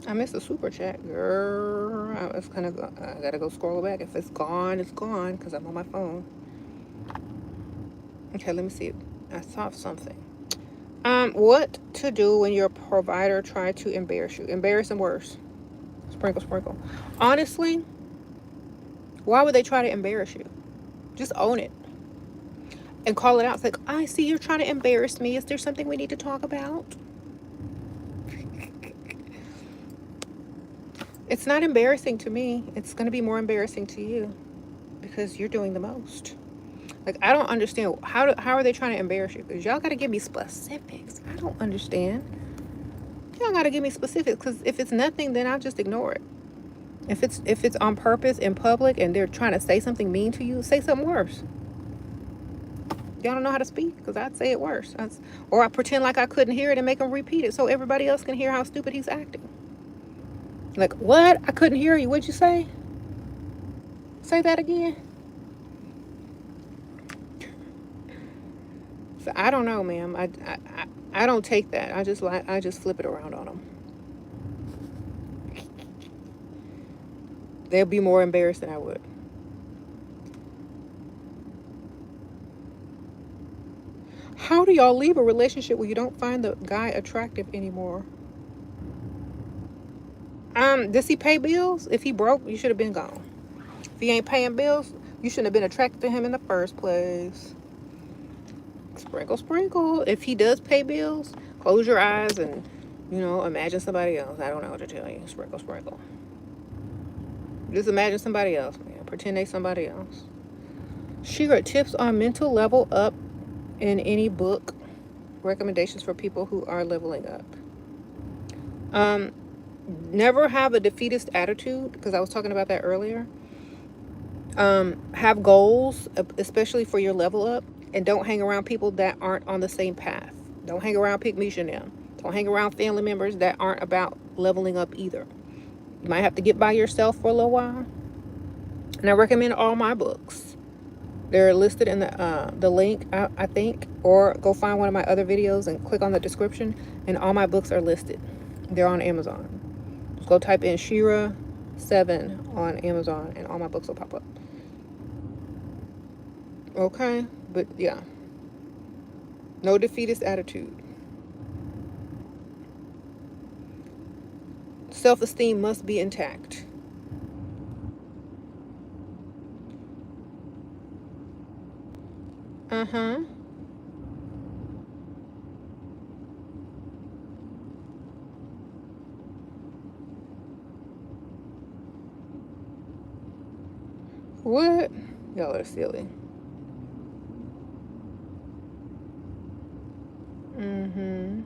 I missed a super chat, girl. I gotta go scroll back. If it's gone, it's gone, because I'm on my phone. Okay, let me see. I saw something. What to do when your provider tried to embarrass you? Embarrass and worse. Sprinkle, sprinkle. Honestly, why would they try to embarrass you? Just own it. And call it out. It's like, I see you're trying to embarrass me. Is there something we need to talk about? It's not embarrassing to me. It's going to be more embarrassing to you because you're doing the most. Like, I don't understand. How are they trying to embarrass you? Because y'all got to give me specifics. I don't understand. Y'all got to give me specifics, because if it's nothing, then I'll just ignore it. If it's on purpose in public and they're trying to say something mean to you, say something worse. Y'all don't know how to speak, because I'd say it worse. Or I pretend like I couldn't hear it and make him repeat it so everybody else can hear how stupid he's acting. Like, what? I couldn't hear you. What'd you say? Say that again. So I don't know, ma'am. I don't take that. I just flip it around on them. They'll be more embarrassed than I would. How do y'all leave a relationship where you don't find the guy attractive anymore? Does he pay bills? If he broke, you should have been gone. If he ain't paying bills, you shouldn't have been attracted to him in the first place. Sprinkle, sprinkle. If he does pay bills, close your eyes and, imagine somebody else. I don't know what to tell you. Sprinkle, sprinkle. Just imagine somebody else, man. Pretend they somebody else. Shira, tips on mental level up in any book. Recommendations for people who are leveling up. Never have a defeatist attitude, because I was talking about that earlier. Have goals, especially for your level up, and don't hang around people that aren't on the same path. Don't hang around Pygmies and them. Don't hang around family members that aren't about leveling up either. You might have to get by yourself for a little while. And I recommend all my books. They're listed in the link, I think, or go find one of my other videos and click on the description, and all my books are listed. They're on Amazon. Just go type in SheRaSeven on Amazon, and all my books will pop up. Okay, but yeah, no defeatist attitude. Self-esteem must be intact. Uh-huh. What? Y'all are silly. Mm-hmm.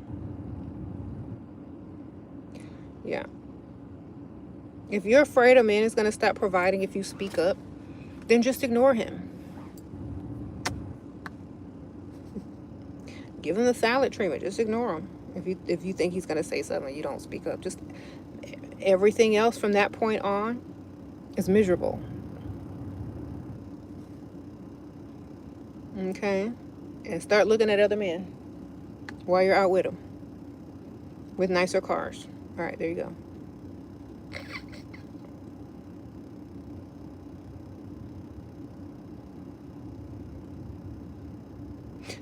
Yeah. If you're afraid a man is going to stop providing if you speak up, then just ignore him. Give him the silent treatment. Just ignore him. If you think he's going to say something, you don't speak up. Just everything else from that point on is miserable. Okay? And start looking at other men while you're out with them with nicer cars. All right, there you go.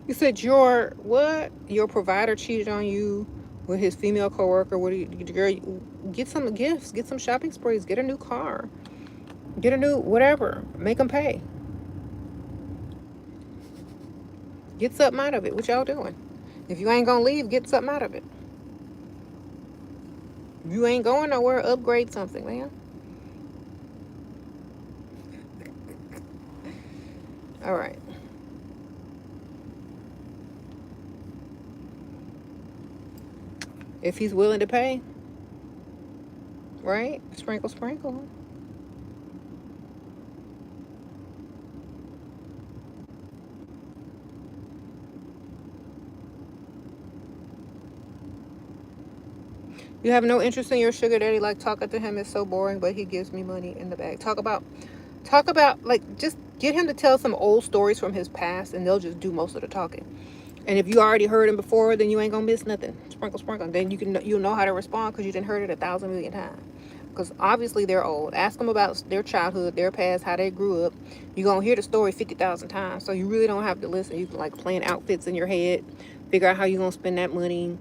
You said your provider cheated on you with his female coworker. What do you, girl? Get some gifts, get some shopping sprees, get a new car, get a new whatever. Make them pay. Get something out of it. What y'all doing? If you ain't gonna leave, get something out of it. If you ain't going nowhere, upgrade something, man. All right. If he's willing to pay, right? Sprinkle, sprinkle. You have no interest in your sugar daddy. Like, talking to him is so boring, but he gives me money in the bag. Talk about like, just get him to tell some old stories from his past, and they'll just do most of the talking. And if you already heard him before, then you ain't gonna miss nothing. Sprinkle, sprinkle. Then you'll know how to respond, because you didn't heard it 1,000,000,000 times. Because obviously they're old. Ask them about their childhood, their past, how they grew up. You're gonna hear the story 50,000 times, so you really don't have to listen. You can, like, plan outfits in your head, figure out how you're gonna spend that money,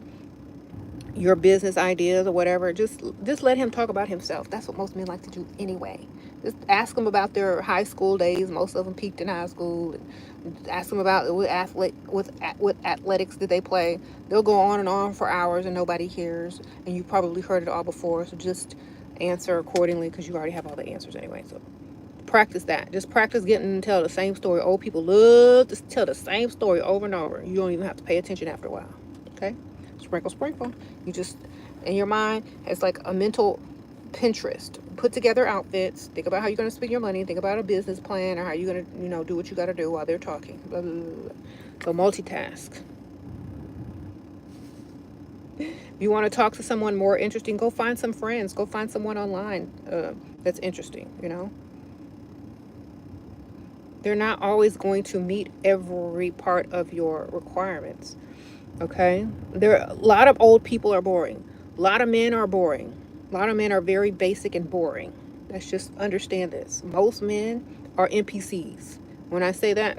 your business ideas or whatever. Just let him talk about himself. That's what most men like to do anyway. Just ask them about their high school days. Most of them peaked in high school. And ask them about what athletics did they play. They'll go on and on for hours, and nobody cares. And you probably heard it all before. So just answer accordingly, because you already have all the answers anyway. So practice that. Just practice getting them to tell the same story. Old people love to tell the same story over and over. You don't even have to pay attention after a while. Okay? Sprinkle, sprinkle. You just, in your mind, it's like a mental Pinterest. Put together outfits. Think about how you're going to spend your money. Think about a business plan, or how you're going to, do what you got to do while they're talking. Blah, blah, blah, blah. So multitask. If you want to talk to someone more interesting, go find some friends. Go find someone online that's interesting, They're not always going to meet every part of your requirements. Okay? A lot of old people are boring. A lot of men are boring. A lot of men are very basic and boring. Let's just understand this. Most men are NPCs. When I say that,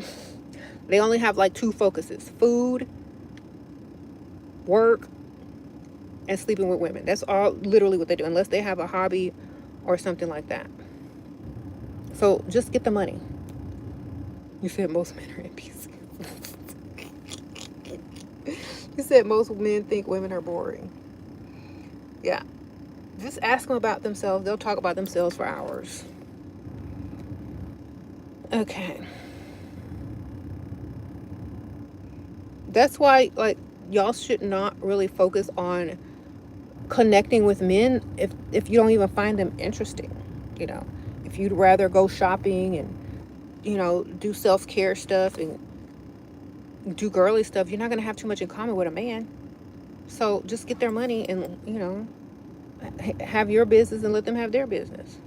they only have like two focuses: food, work, and sleeping with women. That's all literally what they do, unless they have a hobby or something like that. So just get the money. You said most men are NPCs. You said most men think women are boring. Yeah. Just ask them about themselves. They'll talk about themselves for hours. Okay. That's why, like, y'all should not really focus on connecting with men if you don't even find them interesting. You know, if you'd rather go shopping and, do self-care stuff and do girly stuff, you're not going to have too much in common with a man. So just get their money and, have your business and let them have their business.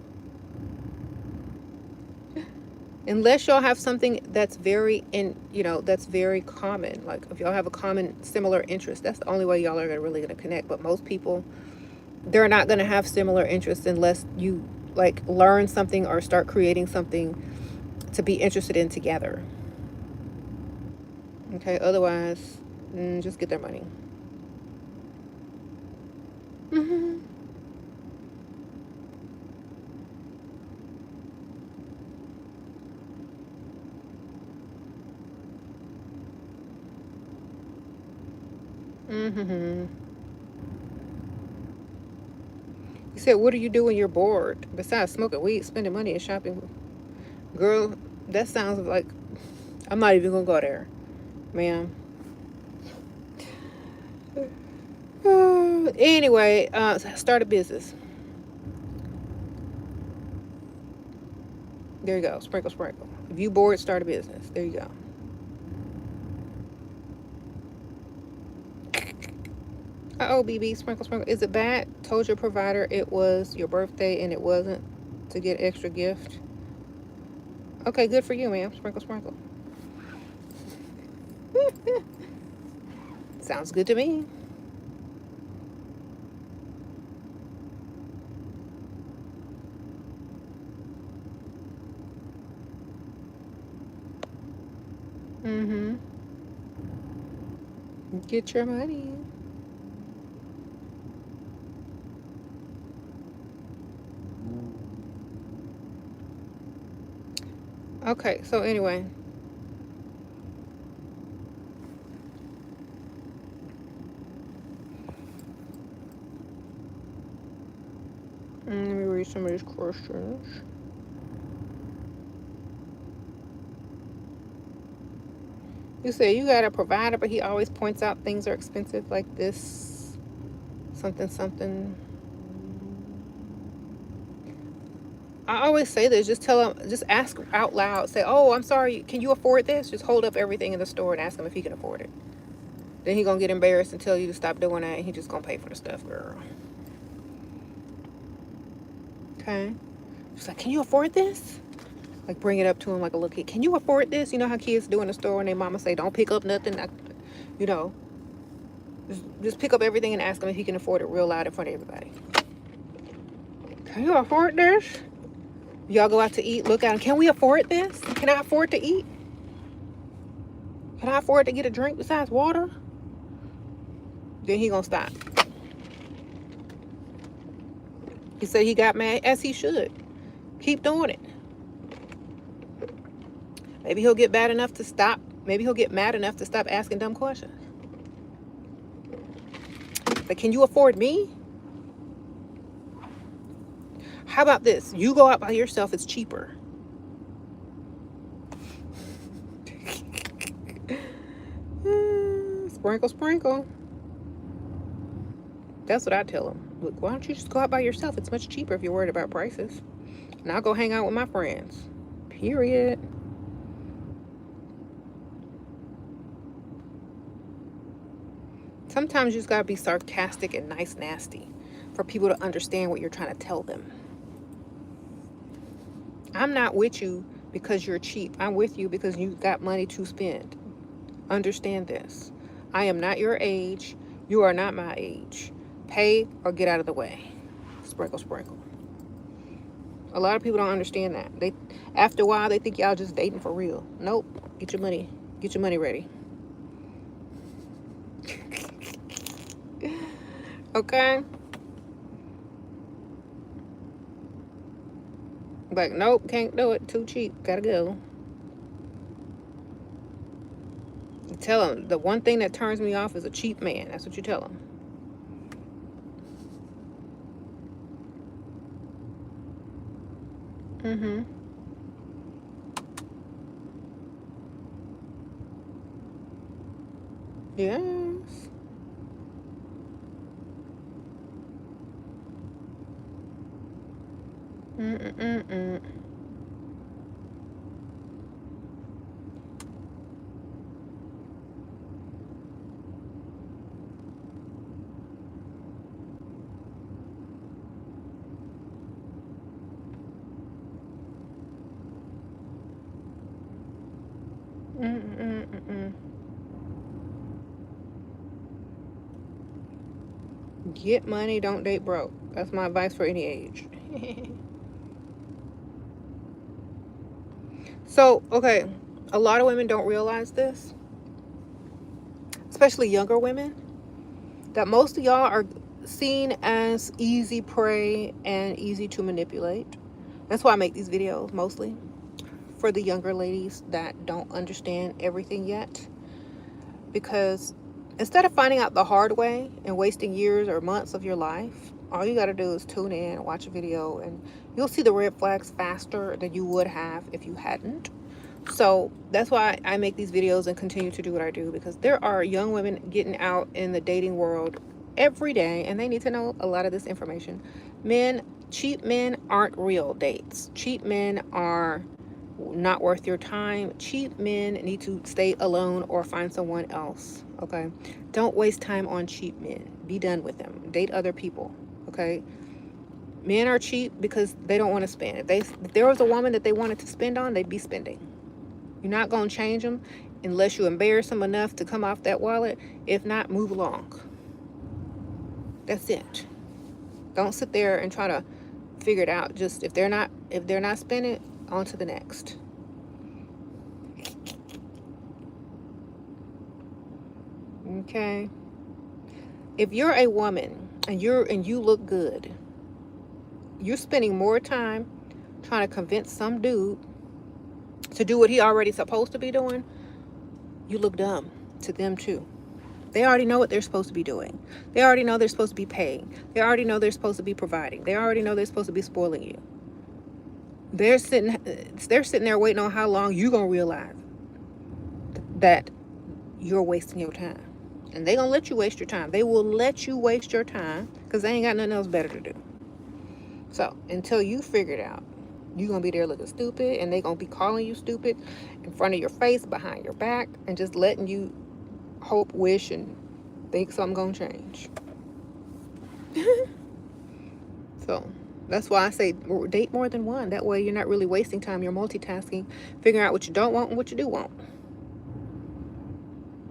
Unless y'all have something that's that's very common. Like if y'all have a common similar interest, that's the only way y'all are really gonna connect. But most people, they're not gonna have similar interests unless you like learn something or start creating something to be interested in together. Okay, otherwise, just get their money. Mm-hmm. Mm-hmm. You said, what do you do when you're bored? Besides smoking weed, spending money, and shopping? Girl, that sounds like I'm not even gonna go there, ma'am. Anyway, start a business. There you go. Sprinkle, sprinkle. If you bored, start a business. There you go. Oh, BB, sprinkle, sprinkle. Is it bad? Told your provider it was your birthday and it wasn't to get extra gift. Okay, good for you, ma'am. Sprinkle, sprinkle. Sounds good to me. Mm-hmm. Get your money. Okay, so anyway. Let me read some of these questions. You say you got a provider, but he always points out things are expensive like this, something, something. I always say this, just tell him, just ask out loud. Say, oh, I'm sorry, can you afford this? Just hold up everything in the store and ask him if he can afford it. Then he gonna get embarrassed and tell you to stop doing that, and he just gonna pay for the stuff, girl. Okay? Just like, can you afford this? Like, bring it up to him like a little kid. Can you afford this? You know how kids do in the store when their mama say, don't pick up nothing? You know, just pick up everything and ask him if he can afford it real loud in front of everybody. Can you afford this? Y'all go out to eat, look at him. Can we afford this? Can I afford to eat? Can I afford to get a drink besides water? Then he gonna stop. He said he got mad, as he should. Keep doing it. Maybe he'll get bad enough to stop. Maybe he'll get mad enough to stop asking dumb questions. Like, can you afford me? How about this? You go out by yourself, it's cheaper. Sprinkle, sprinkle. That's what I tell him. Look, why don't you just go out by yourself? It's much cheaper if you're worried about prices. And I'll go hang out with my friends. Period. Sometimes you just gotta be sarcastic and nice nasty for people to understand what you're trying to tell them. I'm not with you because you're cheap. I'm with you because you got money to spend. Understand this. I am not your age. You are not my age. Pay or get out of the way. Sprinkle, sprinkle. A lot of people don't understand that. They, after a while, they think y'all just dating for real. Nope. Get your money. Get your money ready. Okay? Like, nope, can't do it. Too cheap. Gotta go. You tell them the one thing that turns me off is a cheap man. That's what you tell them. Mm-hmm. Yes. Mm-mm-mm-mm. Mm-mm-mm-mm. Get money, don't date broke. That's my advice for any age. So, okay, a lot of women don't realize this, especially younger women, that most of y'all are seen as easy prey and easy to manipulate. That's why I make these videos mostly for the younger ladies that don't understand everything yet. Because instead of finding out the hard way and wasting years or months of your life, all you got to do is tune in, watch a video, and you'll see the red flags faster than you would have if you hadn't. So that's why I make these videos and continue to do what I do, because there are young women getting out in the dating world every day and they need to know a lot of this information. Cheap men aren't real dates. Cheap men are not worth your time. Cheap men need to stay alone or find someone else. Okay, don't waste time on cheap men. Be done with them. Date other people. Okay, men are cheap because they don't want to spend. If there was a woman that they wanted to spend on, they'd be spending. You're not going to change them unless you embarrass them enough to come off that wallet. If not, move along. That's it. Don't sit there and try to figure it out. Just if they're not spending, on to the next. Okay. If you're a woman and you look good, you're spending more time trying to convince some dude to do what he already supposed to be doing. You look dumb to them too. They already know what they're supposed to be doing. They already know they're supposed to be paying. They already know they're supposed to be providing. They already know they're supposed to be spoiling you. They're sitting there waiting on how long you gonna realize that you're wasting your time. And they gonna let you waste your time. They will let you waste your time because they ain't got nothing else better to do. So until you figure it out, you're gonna be there looking stupid, and they gonna be calling you stupid in front of your face, behind your back, and just letting you hope, wish, and think something gonna change. So that's why I say date more than one. That way you're not really wasting time. You're multitasking, figuring out what you don't want and what you do want.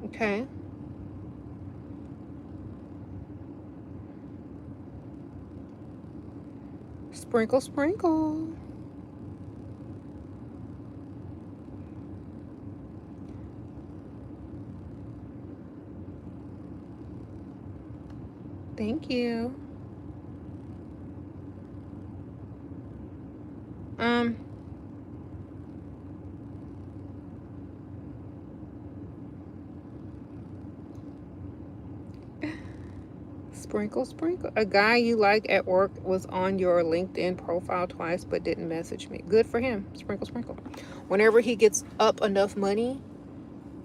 Okay. Sprinkle, sprinkle. Thank you. Sprinkle, sprinkle. A guy you like at work was on your LinkedIn profile twice but didn't message me. Good for him. Sprinkle, sprinkle. Whenever he gets up enough money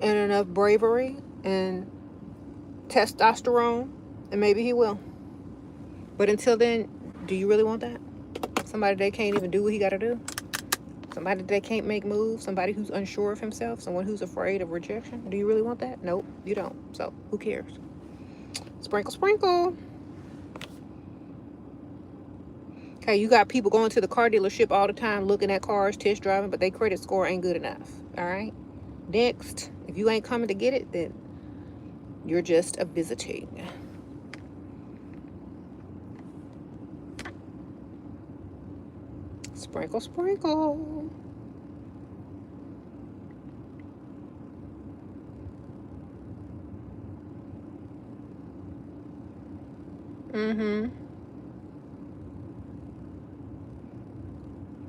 and enough bravery and testosterone, and maybe he will. But until then, do you really want that? Somebody that can't even do what he got to do? Somebody that can't make moves? Somebody who's unsure of himself? Someone who's afraid of rejection? Do you really want that? Nope, you don't. So who cares? Sprinkle, sprinkle. Okay, Okay, you got people going to the car dealership all the time looking at cars, test driving, but their credit score ain't good enough. All right? Next, if you ain't coming to get it, then you're just a visiting. Sprinkle, sprinkle. Mm-hmm.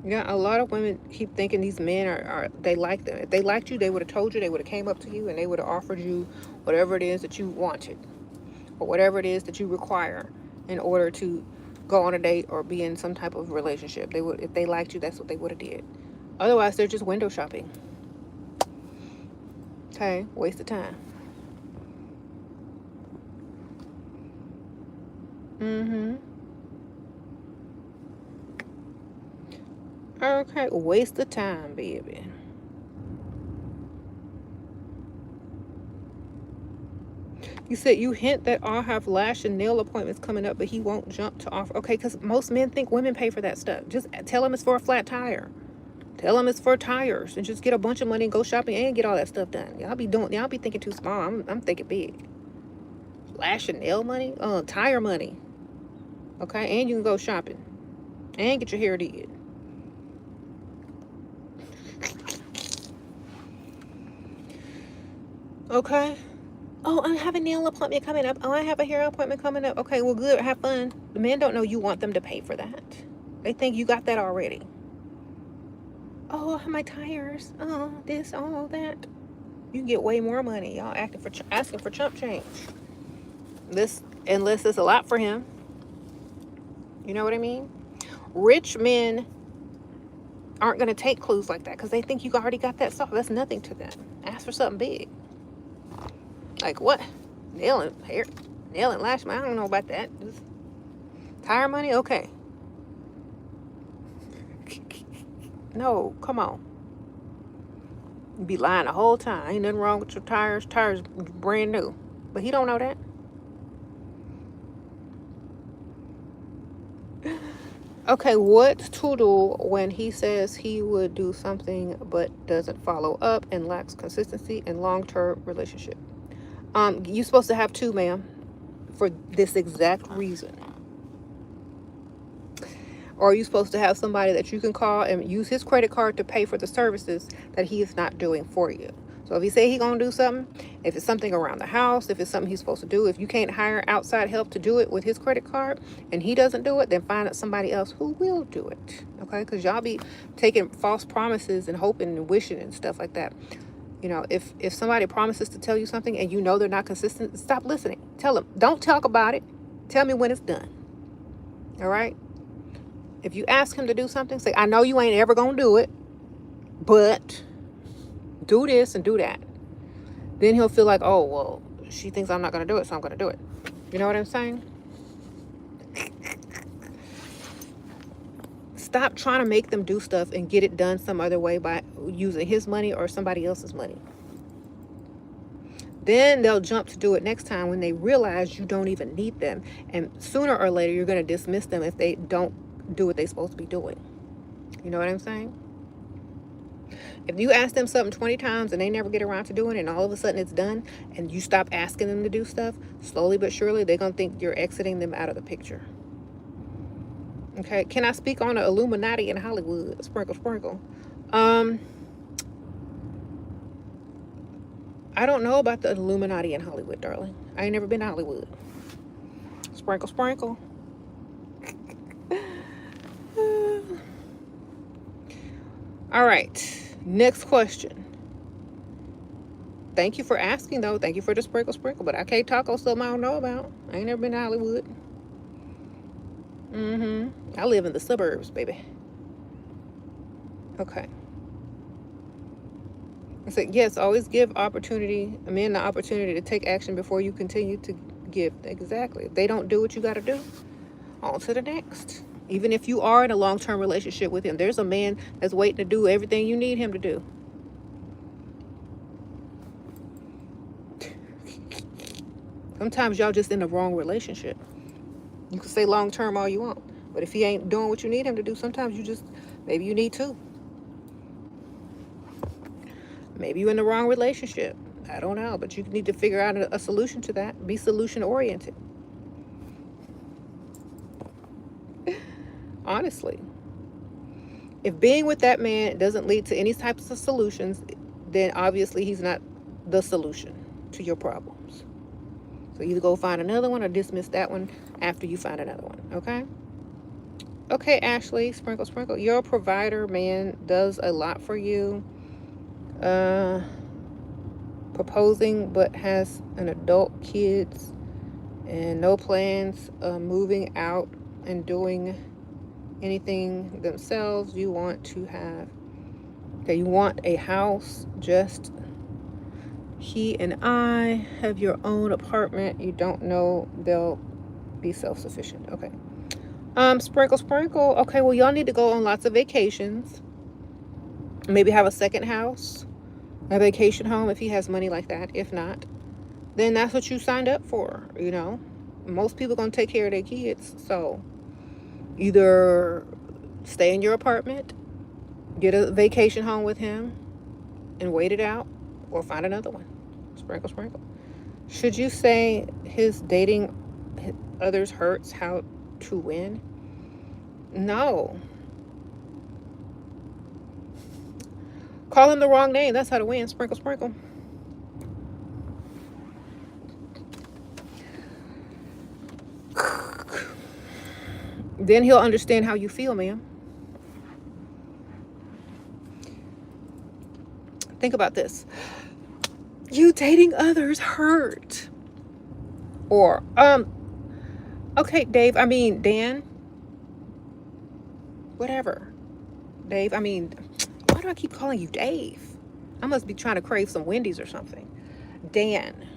Yeah, a lot of women keep thinking these men are they like them. If they liked you, they would have told you, they would have came up to you, and they would have offered you whatever it is that you wanted, or whatever it is that you require in order to go on a date or be in some type of relationship. They would, if they liked you, that's what they would have did. Otherwise, they're just window shopping. Okay, waste of time. Mm-hmm. Okay, waste of time, baby. You said you hint that I'll have lash and nail appointments coming up, but he won't jump to offer. Okay, because most men think women pay for that stuff. Just tell him it's for a flat tire. Tell him it's for tires, and just get a bunch of money and go shopping and get all that stuff done. Y'all be thinking too small. I'm thinking big. Lash and nail money, tire money. Okay, and you can go shopping and get your hair did. Okay. Oh, I have a nail appointment coming up. Oh, I have a hair appointment coming up. Okay, well, good. Have fun. The men don't know you want them to pay for that. They think you got that already. Oh, my tires. Oh, this, oh, that. You can get way more money. Y'all asking for chump change. This, unless it's a lot for him. You know what I mean? Rich men aren't going to take clues like that because they think you already got that stuff. That's nothing to them. Ask for something big. Like what? Nail and hair, nail and lash. I don't know about that. Just tire money? Okay. No, come on. You be lying the whole time. Ain't nothing wrong with your tires. Tires brand new. But he don't know that. Okay, what to do when he says he would do something but doesn't follow up and lacks consistency in long-term relationship? You're supposed to have two, ma'am, for this exact reason. Or are you supposed to have somebody that you can call and use his credit card to pay for the services that he is not doing for you? So if he say he gonna do something, if it's something around the house, if it's something he's supposed to do, if you can't hire outside help to do it with his credit card and he doesn't do it, then find out somebody else who will do it. Okay, because y'all be taking false promises and hoping and wishing and stuff like that. You know, if somebody promises to tell you something and you know they're not consistent, stop listening. Tell them, don't talk about it. Tell me when it's done. All right? If you ask him to do something, say, I know you ain't ever going to do it, but do this and do that. Then he'll feel like, oh, well, she thinks I'm not going to do it, so I'm going to do it. You know what I'm saying? Stop trying to make them do stuff and get it done some other way by using his money or somebody else's money. Then they'll jump to do it next time when they realize you don't even need them. And sooner or later, you're going to dismiss them if they don't do what they're supposed to be doing. You know what I'm saying? If you ask them something 20 times and they never get around to doing it and all of a sudden it's done and you stop asking them to do stuff, slowly but surely, they're going to think you're exiting them out of the picture. Okay, can I speak on the Illuminati in Hollywood? Sprinkle, sprinkle. I don't know about the Illuminati in Hollywood, darling. I ain't never been to Hollywood. Sprinkle, sprinkle. All right, next question. Thank you for asking, though. Thank you for the sprinkle, sprinkle. But I can't talk on something I don't know about. I ain't never been to Hollywood. I live in the suburbs, baby. Okay. I said, yes, always give men the opportunity to take action before you continue to give. Exactly. If they don't do what you got to do, on to the next. Even if you are in a long-term relationship with him, there's a man that's waiting to do everything you need him to do. Sometimes y'all just in the wrong relationship. You can say long-term all you want. But if he ain't doing what you need him to do, sometimes you just, maybe you need to. Maybe you're in the wrong relationship. I don't know, but you need to figure out a solution to that. Be solution oriented. Honestly. If being with that man doesn't lead to any types of solutions, then obviously he's not the solution to your problems. So either go find another one or dismiss that one after you find another one, okay? Okay, Ashley, sprinkle, sprinkle. Your provider man does a lot for you. Proposing but has an adult, kids, and no plans of moving out and doing anything themselves. You want to have, okay, you want a house, just he and I have your own apartment. You don't know they'll be self-sufficient. Okay. Sprinkle, sprinkle. Okay, well, y'all need to go on lots of vacations. Maybe have a second house, a vacation home if he has money like that. If not, then that's what you signed up for, you know. Most people gonna take care of their kids, so either stay in your apartment, get a vacation home with him, and wait it out, or find another one. Sprinkle, sprinkle. Should you say his dating others hurts how to win? No. Call him the wrong name. That's how to win. Sprinkle, sprinkle. Then he'll understand how you feel, ma'am. Think about this. You dating others hurt. Or, okay, Dave, I mean, Dan. Whatever. Dave, I mean, why do I keep calling you Dave? I must be trying to crave some Wendy's or something. Dan.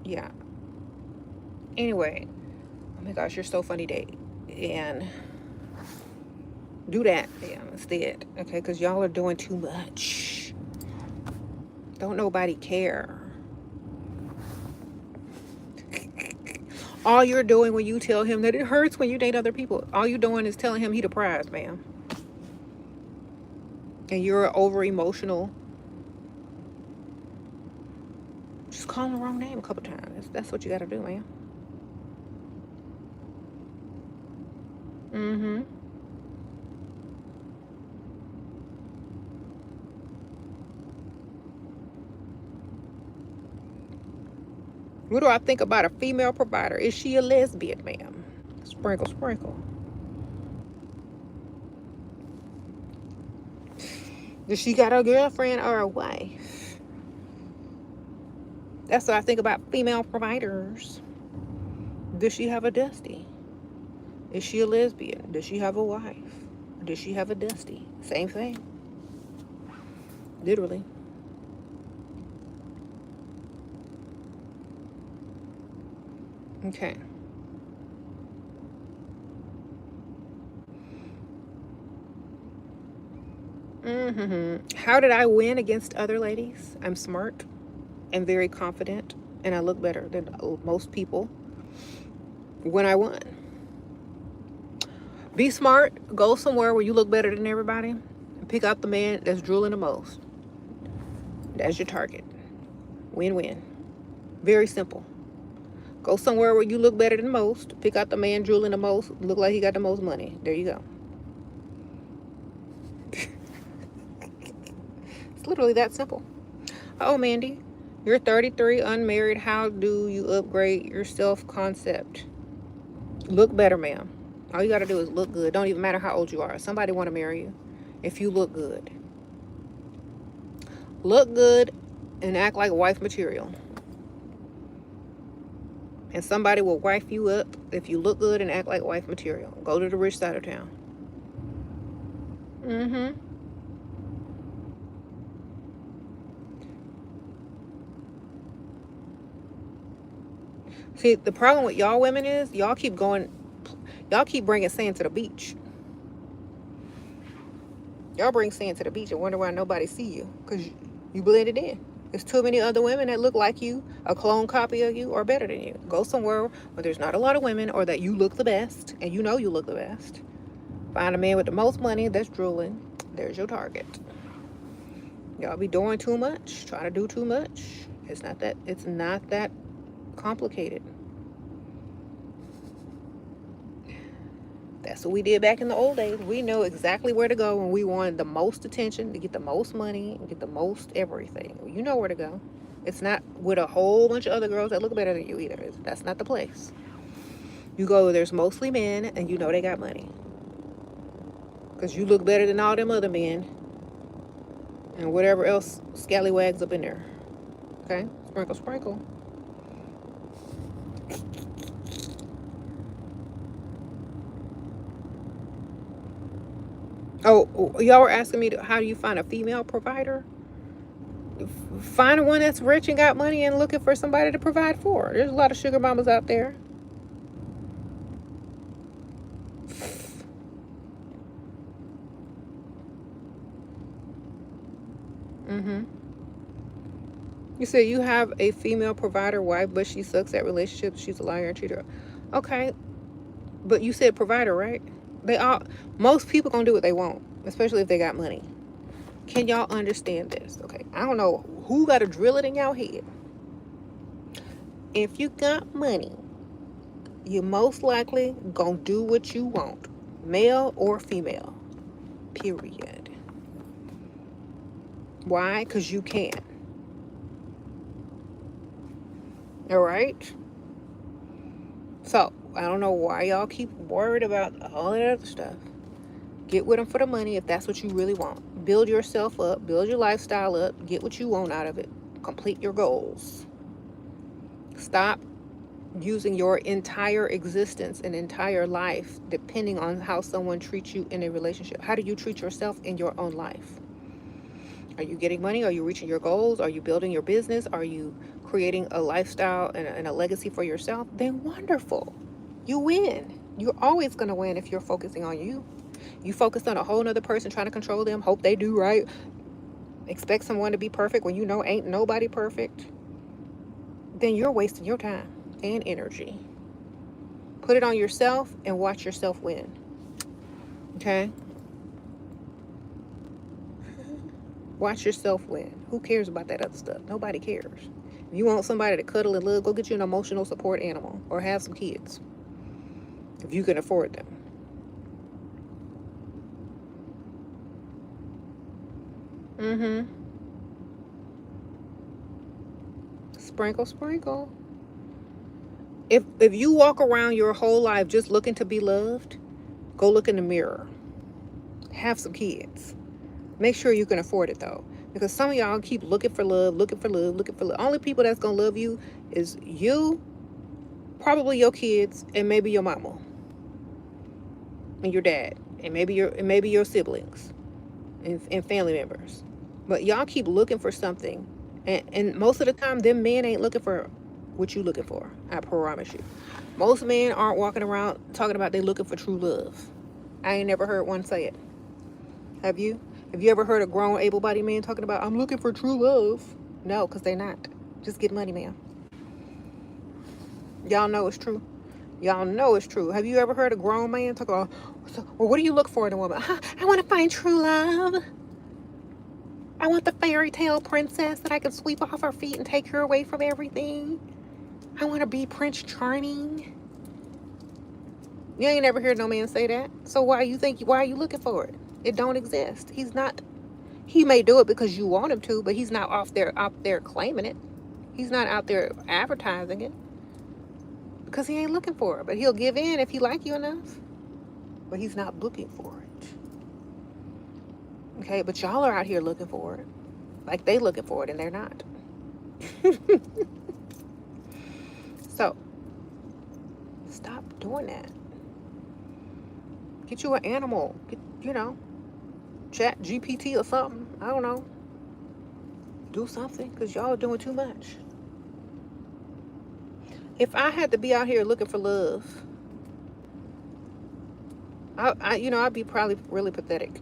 Yeah. Anyway. Oh my gosh, you're so funny, Dave. And do that, yeah, instead. Okay, because y'all are doing too much. Don't nobody care. All you're doing when you tell him that it hurts when you date other people, all you're doing is telling him he the prize, ma'am. And you're over emotional. Just call him the wrong name a couple times. That's what you got to do, ma'am. Mm-hmm. What do I think about a female provider? Is she a lesbian, ma'am? Sprinkle, sprinkle. Does she got a girlfriend or a wife? That's what I think about female providers. Does she have a dusty? Is she a lesbian? Does she have a wife? Does she have a dusty? Same thing. Literally. Okay. How did I win against other ladies? I'm smart and very confident, and I look better than most people when I won. Be smart. Go somewhere where you look better than everybody. And pick out the man that's drooling the most. That's your target. Win-win. Very simple. Go somewhere where you look better than most. Pick out the man drooling the most. Look like he got the most money. There you go. It's literally that simple. Oh, Mandy, you're 33, unmarried. How do you upgrade your self-concept? Look better, ma'am. All you got to do is look good. Don't even matter how old you are. Somebody want to marry you if you look good. Look good and act like wife material. And somebody will wife you up if you look good and act like wife material. Go to the rich side of town. See, the problem with y'all women is y'all keep bringing sand to the beach. Y'all bring sand to the beach and wonder why nobody see you, because you blended in. There's too many other women that look like you, a clone copy of you, or better than you. Go somewhere where there's not a lot of women, or that you look the best, and you know you look the best. Find a man with the most money that's drooling. There's your target. Y'all be doing too much, trying to do too much. It's not that complicated. That's what we did back in the old days. We know exactly where to go when we wanted the most attention, to get the most money, and get the most everything. You know where to go. It's not with a whole bunch of other girls that look better than you either. That's not the place. You go where there's mostly men and you know they got money. Because you look better than all them other men and whatever else scallywags up in there. Okay? Sprinkle, sprinkle. Oh, y'all were asking me, how do you find a female provider? Find one that's rich and got money and looking for somebody to provide for. There's a lot of sugar mamas out there. Mm-hmm. You said you have a female provider wife, but she sucks at relationships. She's a liar and cheater. Okay, but you said provider, right? Most people gonna do what they want, especially if they got money. Can y'all understand this? Okay, I don't know who got to drill it in y'all head. If you got money, you most likely gonna do what you want, male or female. Period. Why? Because you can. All right. So I don't know why y'all keep worried about all that other stuff. Get with them for the money if that's what you really want. Build yourself up, build your lifestyle up, get what you want out of it, complete your goals. Stop using your entire existence and entire life depending on how someone treats you in a relationship. How do you treat yourself in your own life? Are you getting money? Are you reaching your goals? Are you building your business? Are you creating a lifestyle and a legacy for yourself? Then wonderful. You win. You're always going to win if you're focusing on you. You focus on a whole nother person trying to control them, hope they do right, expect someone to be perfect when you know ain't nobody perfect, then you're wasting your time and energy. Put it on yourself and watch yourself win. Okay? Watch yourself win. Who cares about that other stuff? Nobody cares. If you want somebody to cuddle and love, go get you an emotional support animal or have some kids if you can afford them. Mm-hmm. Sprinkle, sprinkle. If you walk around your whole life just looking to be loved, go look in the mirror. Have some kids. Make sure you can afford it though. Because some of y'all keep looking for love, looking for love, looking for love. Only people that's gonna love you is you, probably your kids, and maybe your mama. And your dad. And maybe your siblings and family members. But y'all keep looking for something. And most of the time them men ain't looking for what you looking for. I promise you. Most men aren't walking around talking about they looking for true love. I ain't never heard one say it. Have you? Have you ever heard a grown able-bodied man talking about, I'm looking for true love? No, because they not. Just get money, man. Y'all know it's true. Y'all know it's true. Have you ever heard a grown man talk about, well, what do you look for in a woman? I want to find true love. I want the fairy tale princess that I can sweep off her feet and take her away from everything. I want to be Prince Charming. You ain't never heard no man say that. So why are you looking for it? It don't exist. He may do it because you want him to, but he's not out there claiming it. He's not out there advertising it. Because he ain't looking for it. But he'll give in if he like you enough. But he's not looking for it. Okay, but y'all are out here looking for it. Like they looking for it and they're not. So, stop doing that. Get you an animal. Chat GPT or something. I don't know. Do something because y'all are doing too much. If I had to be out here looking for love, I'd be probably really pathetic.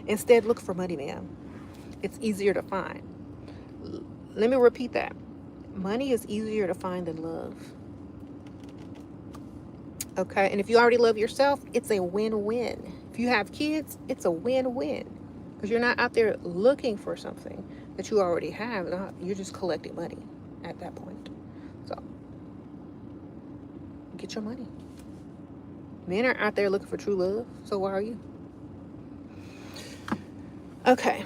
Instead, look for money, ma'am. It's easier to find. Let me repeat that. Money is easier to find than love. Okay, and if you already love yourself, it's a win-win. If you have kids, it's a win-win. Because you're not out there looking for something that you already have. You're just collecting money at that point. So, get your money. Men are out there looking for true love, so why are you? Okay.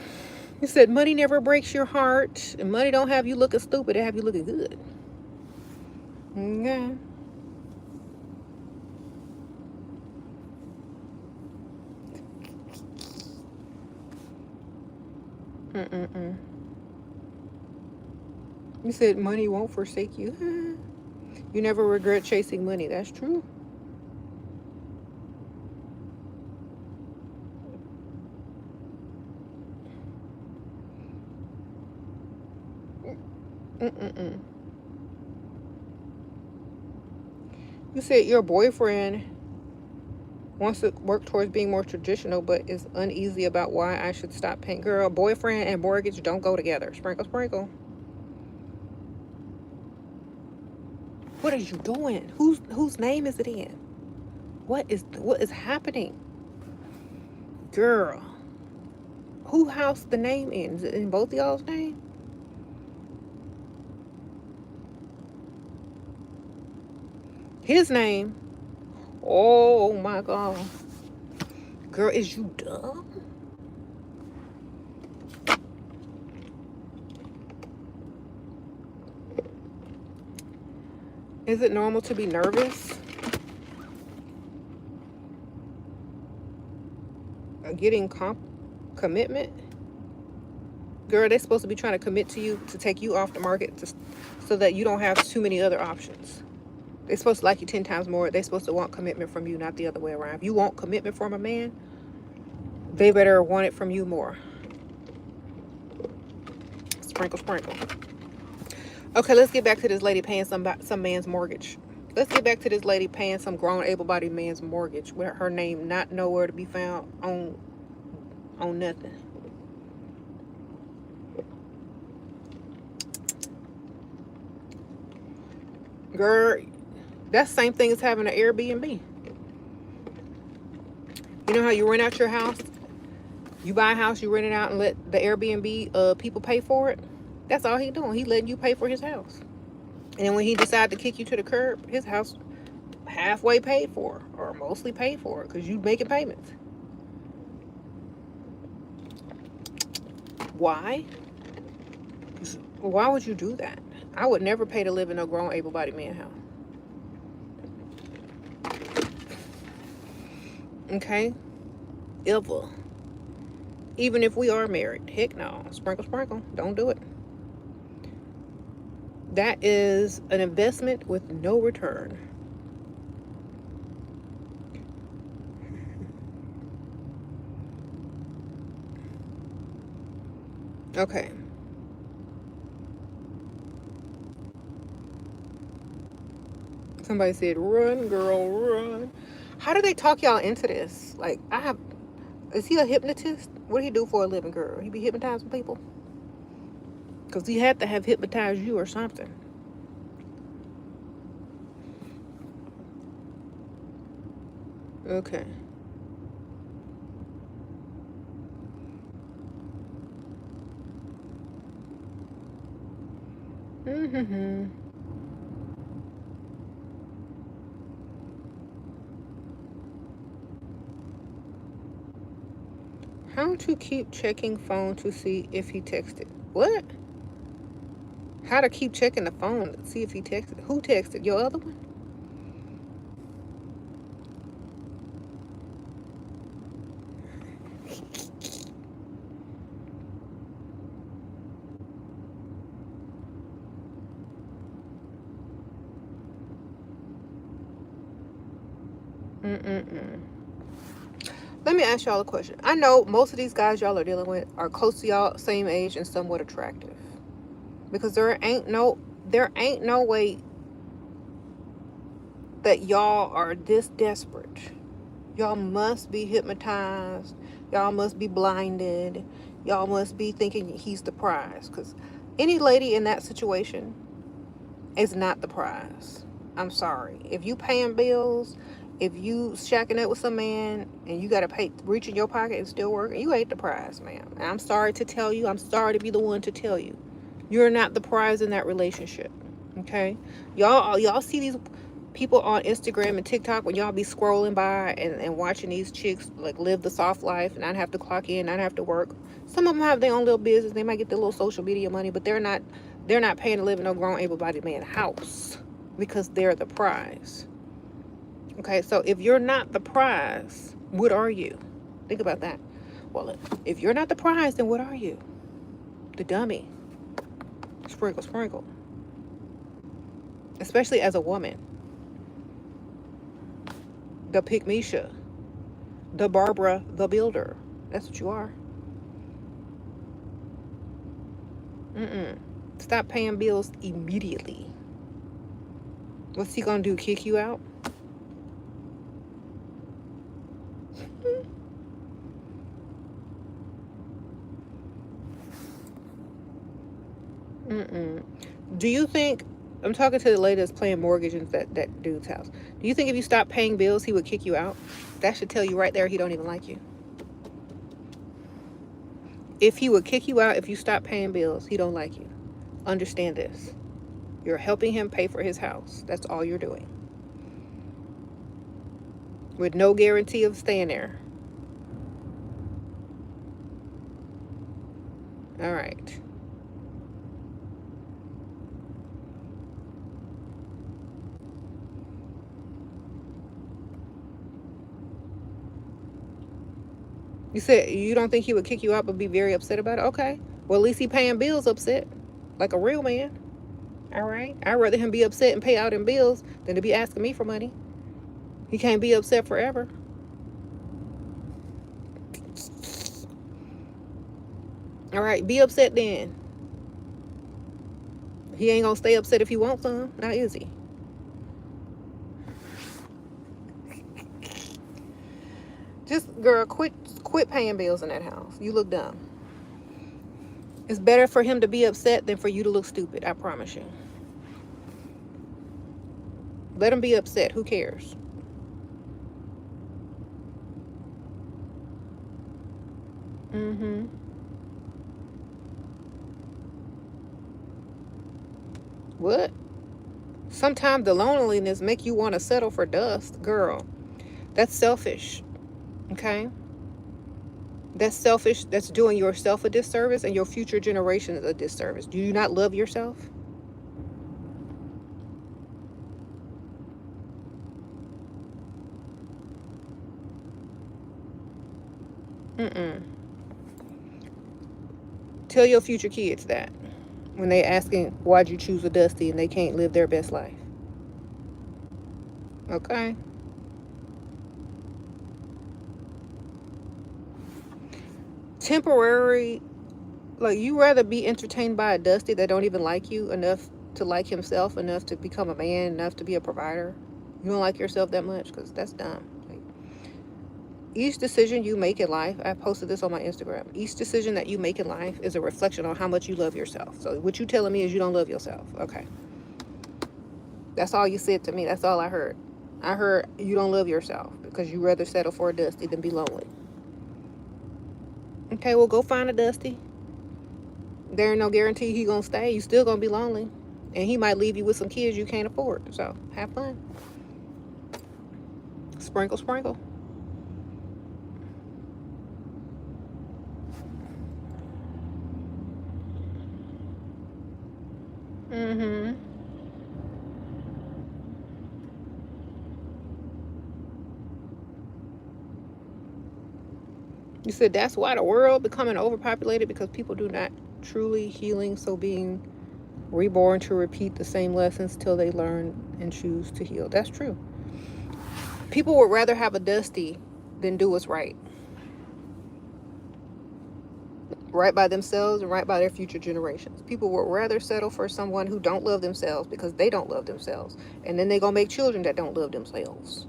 You said money never breaks your heart, and money don't have you looking stupid, it have you looking good. Okay. You said money won't forsake you. You never regret chasing money. That's true. You said your boyfriend wants to work towards being more traditional, but is uneasy about why I should stop paying. Girl, boyfriend and mortgage don't go together. Sprinkle, sprinkle. What are you doing? Whose name is it in? What is happening? Girl. Who house the name in? Is it in both y'all's name? His name. Oh my God. Girl, is you dumb? Is it normal to be nervous? Getting commitment? Girl, they're supposed to be trying to commit to you to take you off the market so that you don't have too many other options. They're supposed to like you 10 times more. They're supposed to want commitment from you, not the other way around. If you want commitment from a man, they better want it from you more. Sprinkle, sprinkle. Okay, let's get back to this lady paying some man's mortgage. Let's get back to this lady paying some grown, able-bodied man's mortgage with her name not nowhere to be found on nothing. Girl, that's the same thing as having an Airbnb. You know how you rent out your house? You buy a house, you rent it out, and let the Airbnb people pay for it. That's all he doing. He letting you pay for his house. And then when he decide to kick you to the curb, his house halfway paid for, or mostly paid for, because you making payments. Why? Why would you do that? I would never pay to live in a grown, able-bodied man house. Okay? Ever. Even if we are married. Heck no. Sprinkle, sprinkle. Don't do it. That is an investment with no return. Okay. Somebody said, run, girl, run. How do they talk y'all into this? Like, is he a hypnotist? What do he do for a living, girl? He be hypnotizing people? Because he had to have hypnotized you or something. Okay. How to keep checking phone to see if he texted. What? How to keep checking the phone to see if he texted. Who texted? Your other one? Let me ask y'all a question. I know most of these guys y'all are dealing with are close to y'all, same age, and somewhat attractive. Because there ain't no way that y'all are this desperate Y'all must be hypnotized. Y'all must be blinded. Y'all must be thinking he's the prize. Because any lady in that situation is not the prize. I'm sorry. If you paying bills, if you shacking up with some man and you got to pay, reach in your pocket and still working, you ain't the prize, ma'am. And I'm sorry to tell you. I'm sorry to be the one to tell you. You're not the prize in that relationship. Okay? Y'all see these people on Instagram and TikTok when y'all be scrolling by and watching these chicks like live the soft life and not have to clock in, not have to work. Some of them have their own little business. They might get their little social media money, but they're not paying to live in no grown able-bodied man house because they're the prize. Okay, so if you're not the prize, what are you? Think about that. Well, if you're not the prize, then what are you? The dummy. Sprinkle, sprinkle. Especially as a woman. The Pygmisha. The Barbara the Builder. That's what you are. Stop paying bills immediately. What's he gonna do? Kick you out? Do you think, I'm talking to the lady that's playing mortgage in that dude's house. Do you think if you stop paying bills, he would kick you out? That should tell you right there he don't even like you. If he would kick you out if you stop paying bills, he don't like you. Understand this. You're helping him pay for his house. That's all you're doing. With no guarantee of staying there. All right. You said you don't think he would kick you out but be very upset about it? Okay. Well, at least he paying bills upset. Like a real man. All right. I'd rather him be upset and pay out in bills than to be asking me for money. He can't be upset forever. All right. Be upset then. He ain't gonna stay upset if he wants some. Now is he? Just, girl, quit paying bills in that house. You look dumb. It's better for him to be upset than for you to look stupid. I promise you. Let him be upset. Who cares? What? Sometimes the loneliness make you want to settle for dust, girl. That's selfish. Okay? That's selfish. That's doing yourself a disservice and your future generations a disservice. Do you not love yourself? Tell your future kids that when they asking why'd you choose a Dusty and they can't live their best life. Okay? Temporary, like, you rather be entertained by a Dusty that don't even like you enough to like himself, enough to become a man, enough to be a provider. You don't like yourself that much? Because that's dumb. Like, each decision you make in life, I posted this on my Instagram, each decision that you make in life is a reflection on how much you love yourself. So what you telling me is you don't love yourself. Okay. That's all you said to me. That's all I heard. I heard you don't love yourself because you rather settle for a Dusty than be lonely. Okay, well, go find a Dusty. There ain't no guarantee he gonna stay. You still gonna be lonely. And he might leave you with some kids you can't afford. So, have fun. Sprinkle, sprinkle. You said that's why the world becoming overpopulated, because people do not truly healing, so being reborn to repeat the same lessons till they learn and choose to heal. That's true. People would rather have a Dusty than do what's right. Right by themselves and right by their future generations. People would rather settle for someone who don't love themselves because they don't love themselves. And then they gonna make children that don't love themselves.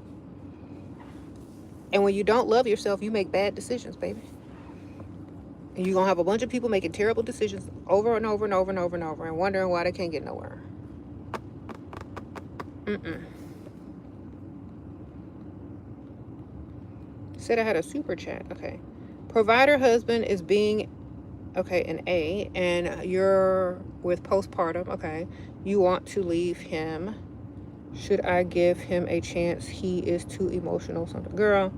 And when you don't love yourself, you make bad decisions, baby. And you're going to have a bunch of people making terrible decisions over and over and over and over and over and wondering why they can't get nowhere. Said I had a super chat. Okay. Provider husband is being, okay, an A, and you're with postpartum. Okay. You want to leave him. Should I give him a chance? He is too emotional. Something. Girl.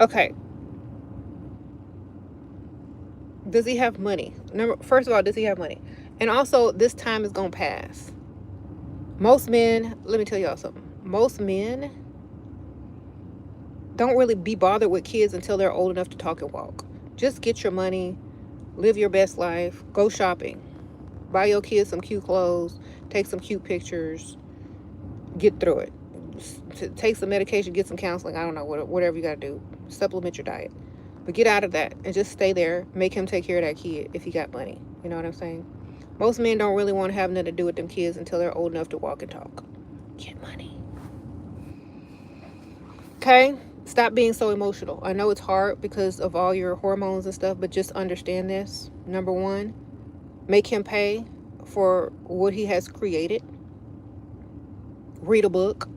Okay. Does he have money? First of all, does he have money? And also, this time is going to pass. Most men, let me tell y'all something. Most men don't really be bothered with kids until they're old enough to talk and walk. Just get your money, live your best life, go shopping, buy your kids some cute clothes, take some cute pictures, get through it. Take some medication, get some counseling, I don't know, whatever you got to do. Supplement your diet. But get out of that and just stay there. Make him take care of that kid if he got money. You know what I'm saying? Most men don't really want to have nothing to do with them kids until they're old enough to walk and talk. Get money. Okay? Stop being so emotional. I know it's hard because of all your hormones and stuff, but just understand this. Number one, make him pay for what he has created. Read a book.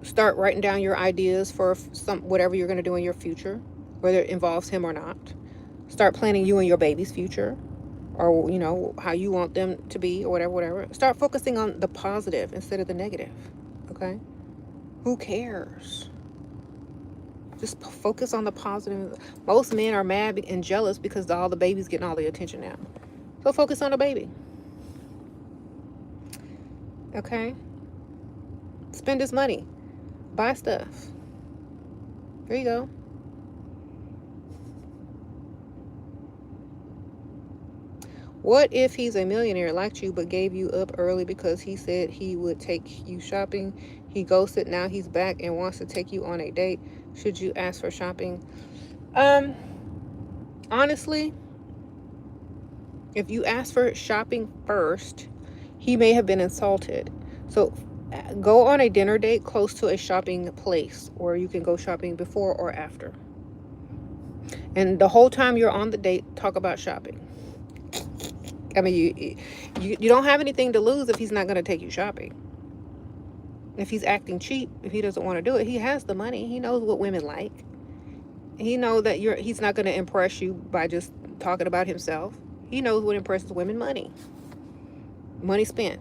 Start writing down your ideas for whatever you're going to do in your future, whether it involves him or not. Start planning you and your baby's future, or, you know, how you want them to be, or whatever. Start focusing on the positive instead of the negative. Okay? Who cares? Just focus on the positive. Most men are mad and jealous because all the baby's getting all the attention now. So focus on the baby. Okay? Spend his money. Buy stuff. There you go. What if he's a millionaire, liked you, but gave you up early because he said he would take you shopping? He ghosted, now he's back and wants to take you on a date. Should you ask for shopping? Honestly, if you ask for shopping first, he may have been insulted. So go on a dinner date close to a shopping place, or you can go shopping before or after. And the whole time you're on the date, talk about shopping. I mean, you don't have anything to lose if he's not going to take you shopping. If he's acting cheap, if he doesn't want to do it, he has the money. He knows what women like. He knows that he's not going to impress you by just talking about himself. He knows what impresses women: money. Money spent.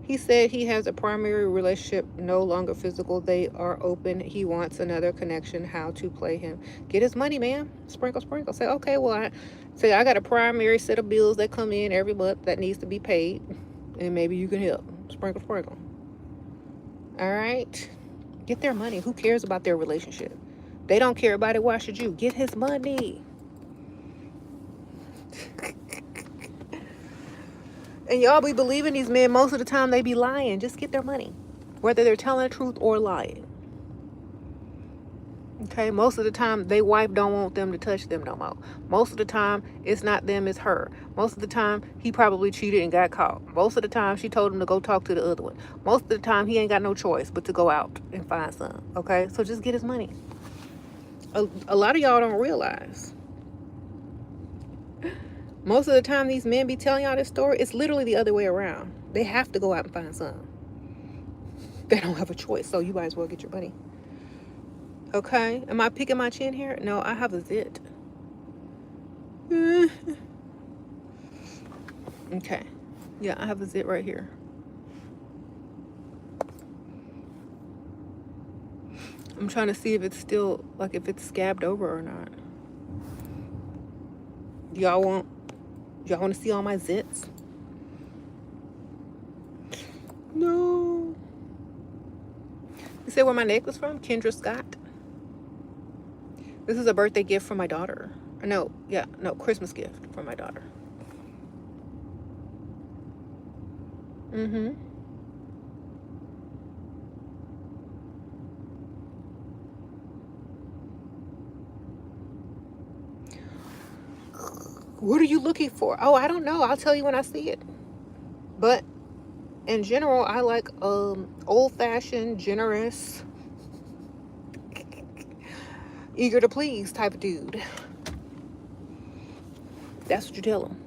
He said he has a primary relationship, no longer physical. They are open. He wants another connection. How to play him? Get his money, man. Sprinkle, sprinkle. Say, okay, well, I got a primary set of bills that come in every month that needs to be paid, and maybe you can help. Sprinkle, sprinkle. All right? Get their money. Who cares about their relationship? They don't care about it. Why should you? Get his money. And y'all be believing these men most of the time. They be lying. Just get their money, whether they're telling the truth or lying. Okay, most of the time they wife don't want them to touch them no more. Most of the time it's not them, it's her. Most of the time he probably cheated and got caught. Most of the time she told him to go talk to the other one. Most of the time he ain't got no choice but to go out and find some. Okay, so just get his money. A lot of y'all don't realize, most of the time these men be telling y'all this story, it's literally the other way around. They have to go out and find some. They don't have a choice, so you might as well get your money. Okay, am I picking my chin here? No, I have a zit. Okay, yeah, I have a zit right here. I'm trying to see if it's still, like, if it's scabbed over or not. Y'all want to see all my zits? No. You say where my neck was from? Kendra Scott. This is a birthday gift from my daughter. No, Christmas gift from my daughter. What are you looking for? Oh, I don't know. I'll tell you when I see it. But in general, I like old-fashioned, generous eager to please type of dude. That's what you tell them.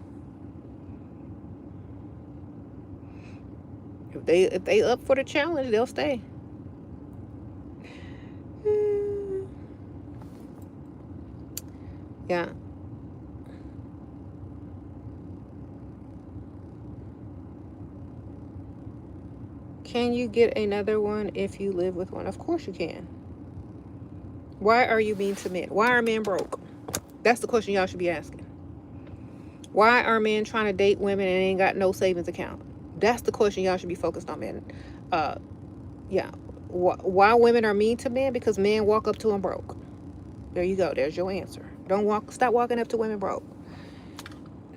If they up for the challenge, they'll stay. Yeah. Can you get another one if you live with one? Of course you can. Why are you mean to men? Why are men broke? That's the question y'all should be asking. Why are men trying to date women and ain't got no savings account? That's the question y'all should be focused on, men. Yeah. Why women are mean to men? Because men walk up to them broke. There you go. There's your answer. Stop walking up to women broke.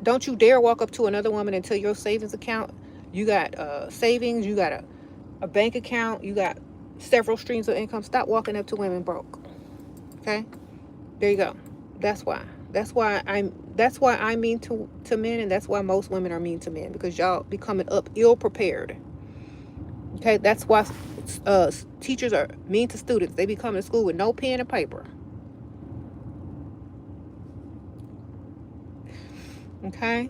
Don't you dare walk up to another woman until your savings account, you got savings, you got a bank account, you got several streams of income. Stop walking up to women broke. Okay? There you go. That's why. That's why I'm mean to men, and that's why most women are mean to men, because y'all be coming up ill prepared. Okay? That's why teachers are mean to students. They be coming to school with no pen and paper. Okay?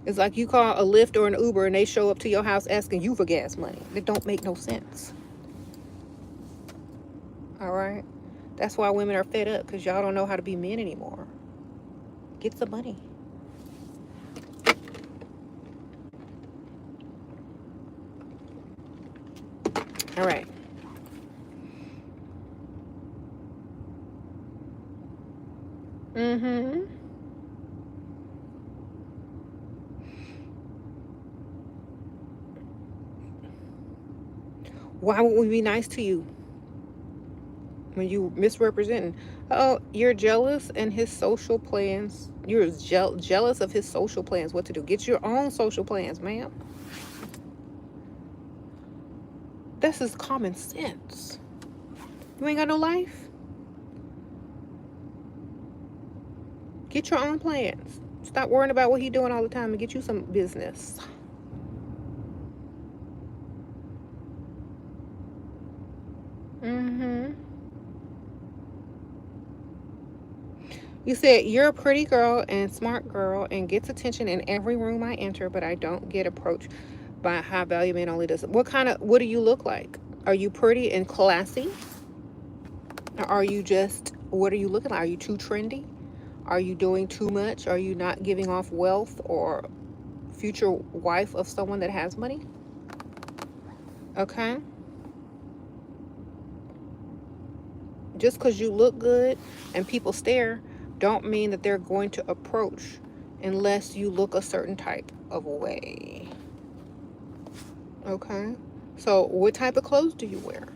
It's like you call a Lyft or an Uber and they show up to your house asking you for gas money. It don't make no sense. All right? That's why women are fed up, because y'all don't know how to be men anymore. Get some money. All right. Mm-hmm. Why would we be nice to you when you misrepresenting? Oh, you're jealous and his social plans. You're jealous of his social plans. What to do? Get your own social plans, ma'am. This is common sense. You ain't got no life? Get your own plans. Stop worrying about what he doing all the time and get you some business. Mm-hmm. You said, you're a pretty girl and smart girl and gets attention in every room I enter, but I don't get approached by a high value man. Only does. What do you look like? Are you pretty and classy? Or are you just, what are you looking like? Are you too trendy? Are you doing too much? Are you not giving off wealth or future wife of someone that has money? Okay. Just because you look good and people stare don't mean that they're going to approach unless you look a certain type of way. Okay? So what type of clothes do you wear?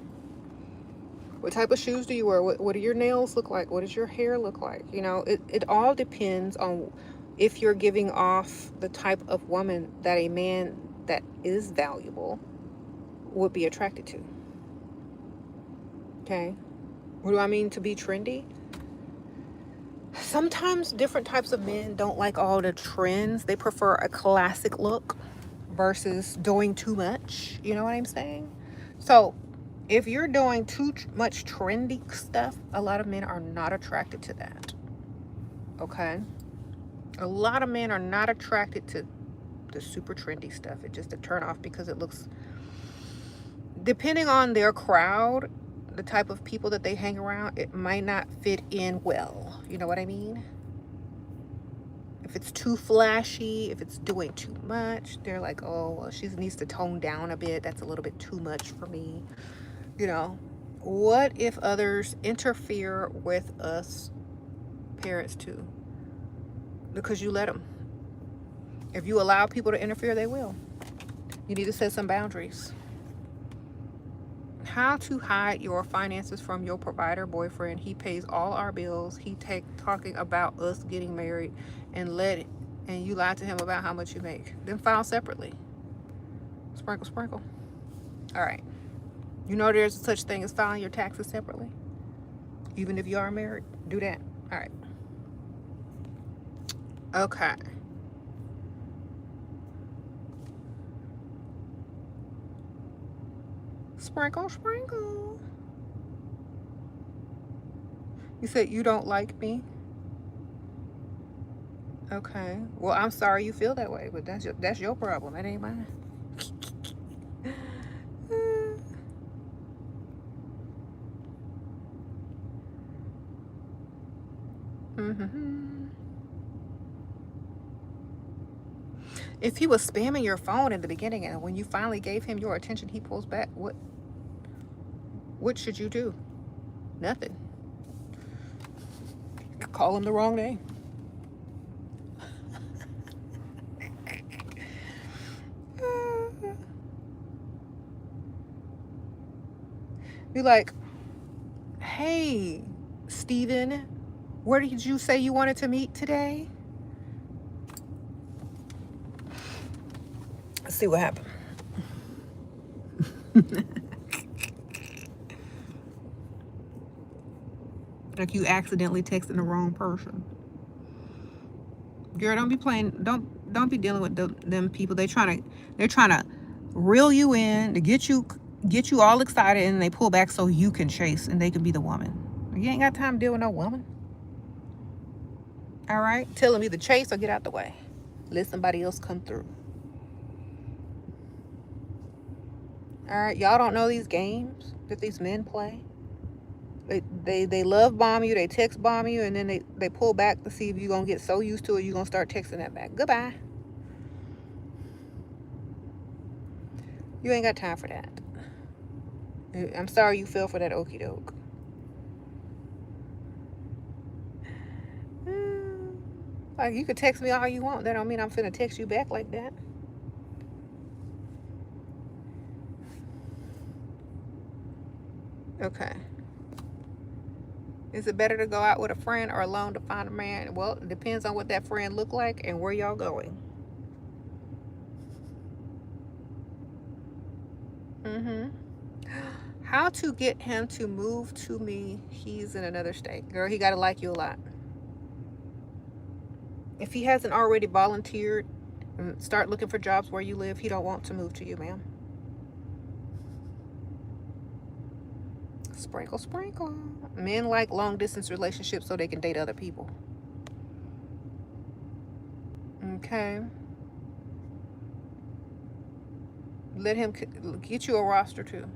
What type of shoes do you wear? What do your nails look like? What does your hair look like? You know, it all depends on if you're giving off the type of woman that a man that is valuable would be attracted to. Okay? What do I mean to be trendy? Sometimes different types of men don't like all the trends. They prefer a classic look versus doing too much. You know what I'm saying? So if you're doing too much trendy stuff, a lot of men are not attracted to that. Okay? A lot of men are not attracted to the super trendy stuff. It's just a turn off because it looks, depending on their crowd, the type of people that they hang around, it might not fit in well. You know what I mean? If it's too flashy, if it's doing too much, they're like, oh, well, she needs to tone down a bit. That's a little bit too much for me. You know, what if others interfere with us parents too? Because you let them. If you allow people to interfere, they will. You need to set some boundaries. How to hide your finances from your provider boyfriend. He pays all our bills. He talking about us getting married and you lie to him about how much you make. Then file separately. Sprinkle, sprinkle. All right. You know there's such thing as filing your taxes separately. Even if you are married, do that. All right. Okay. Sprinkle, sprinkle. You said you don't like me? Okay. Well, I'm sorry you feel that way, but that's your problem. That ain't mine. Mm-hmm. If he was spamming your phone in the beginning and when you finally gave him your attention, he pulls back, what should you do? Nothing. Call him the wrong name. Be like, hey, Steven, where did you say you wanted to meet today? Let's see what happened. Like you accidentally texting the wrong person. Girl, don't be playing. Don't be dealing with them people. They're trying to reel you in to get you all excited, and they pull back so you can chase and they can be the woman. You ain't got time to deal with no woman. All right, tell them either chase or get out the way. Let somebody else come through. All right, y'all don't know these games that these men play. They love bomb you, they text bomb you, and then they pull back to see if you're gonna get so used to it you're gonna start texting that back. Goodbye. You ain't got time for that. I'm sorry you fell for that okie doke. Like, you could text me all you want. That don't mean I'm finna text you back like that. Okay. Is it better to go out with a friend or alone to find a man? Well, it depends on what that friend look like and where y'all going. How to get him to move to me? He's in another state. Girl, he gotta like you a lot. If he hasn't already volunteered and start looking for jobs where you live, he don't want to move to you, ma'am. Sprinkle, sprinkle. Men like long distance relationships so they can date other people. Okay. Let him get you a roster too.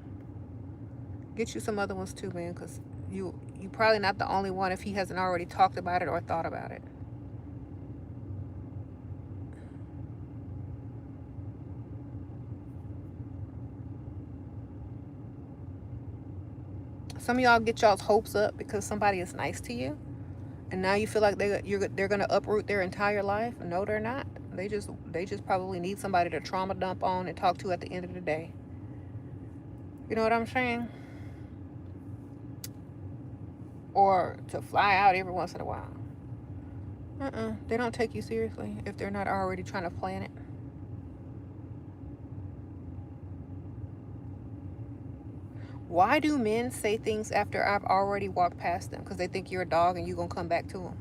Get you some other ones too, man, because you probably not the only one if he hasn't already talked about it or thought about it. Some of y'all get y'all's hopes up because somebody is nice to you, and now you feel like they're gonna uproot their entire life. No, they're not. They just probably need somebody to trauma dump on and talk to at the end of the day. You know what I'm saying? Or to fly out every once in a while. They don't take you seriously if they're not already trying to plan it. Why do men say things after I've already walked past them? Because they think you're a dog and you're going to come back to them.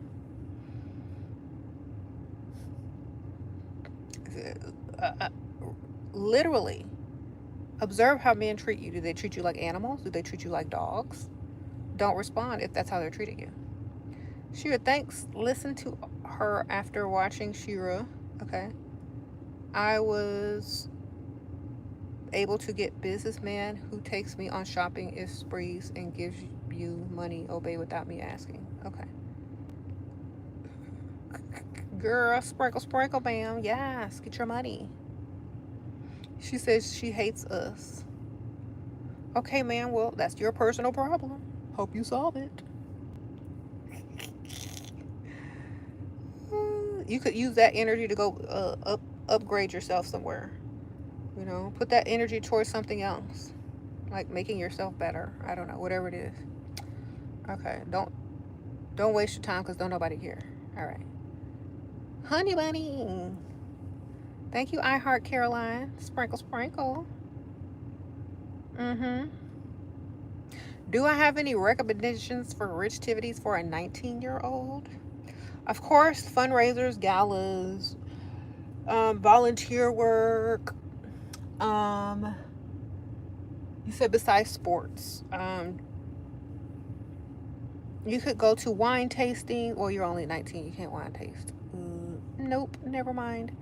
Literally. Observe how men treat you. Do they treat you like animals? Do they treat you like dogs? Don't respond if that's how they're treating you. Shira, thanks. Listen to her after watching Shira. Okay. I was able to get businessman who takes me on shopping sprees and gives you money. Obey without me asking. Okay. Girl, sprinkle, sprinkle, bam. Yes, get your money. She says she hates us. Okay, man. Well, that's your personal problem. Hope you solve it. You could use that energy to go upgrade yourself somewhere. You know, put that energy towards something else, like making yourself better. I don't know, whatever it is. Okay, don't waste your time because don't nobody care. All right, honey bunny. Thank you, I Heart Caroline. Sprinkle, sprinkle. Do I have any recommendations for rich activities for a 19-year-old? Of course, fundraisers, galas, volunteer work, You said besides sports. You could go to wine tasting, or you're only 19, you can't wine taste. Nope, never mind.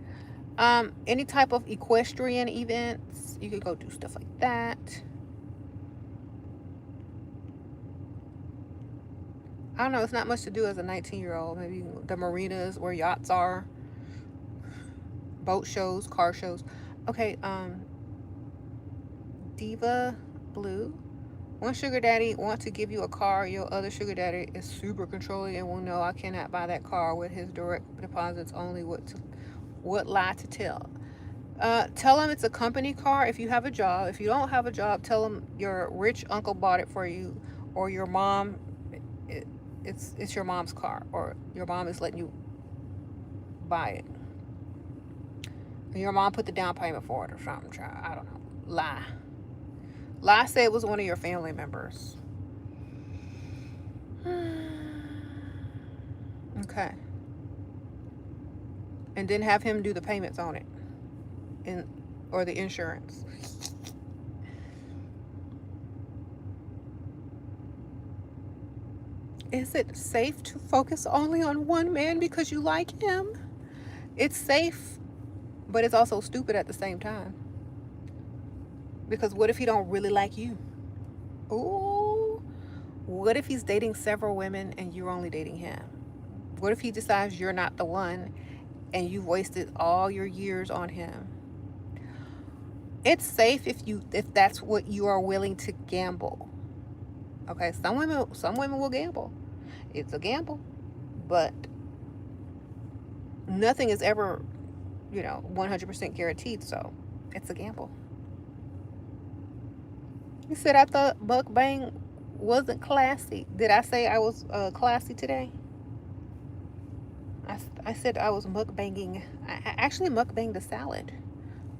Any type of equestrian events, you could go do stuff like that. I don't know, it's not much to do as a 19-year-old. Maybe the marinas where yachts are, boat shows, car shows. Okay, Diva Blue. One sugar daddy wants to give you a car. Your other sugar daddy is super controlling and will know I cannot buy that car with his direct deposits only. What lie to tell? Tell him it's a company car if you have a job. If you don't have a job, tell him your rich uncle bought it for you, or your mom. It's your mom's car, or your mom is letting you buy it. And your mom put the down payment for it or something. I don't know. Lie said it was one of your family members. Okay. And then have him do the payments on it, or the insurance. Is it safe to focus only on one man because you like him? It's safe, but it's also stupid at the same time. Because what if he don't really like you? Ooh. What if he's dating several women and you're only dating him? What if he decides you're not the one and you've wasted all your years on him? It's safe if that's what you are willing to gamble. Okay, some women will gamble. It's a gamble, but nothing is ever, 100% guaranteed, so it's a gamble. You said I thought mukbang wasn't classy. Did I say I was classy today? I said I was mukbanging. I actually mukbanged the salad.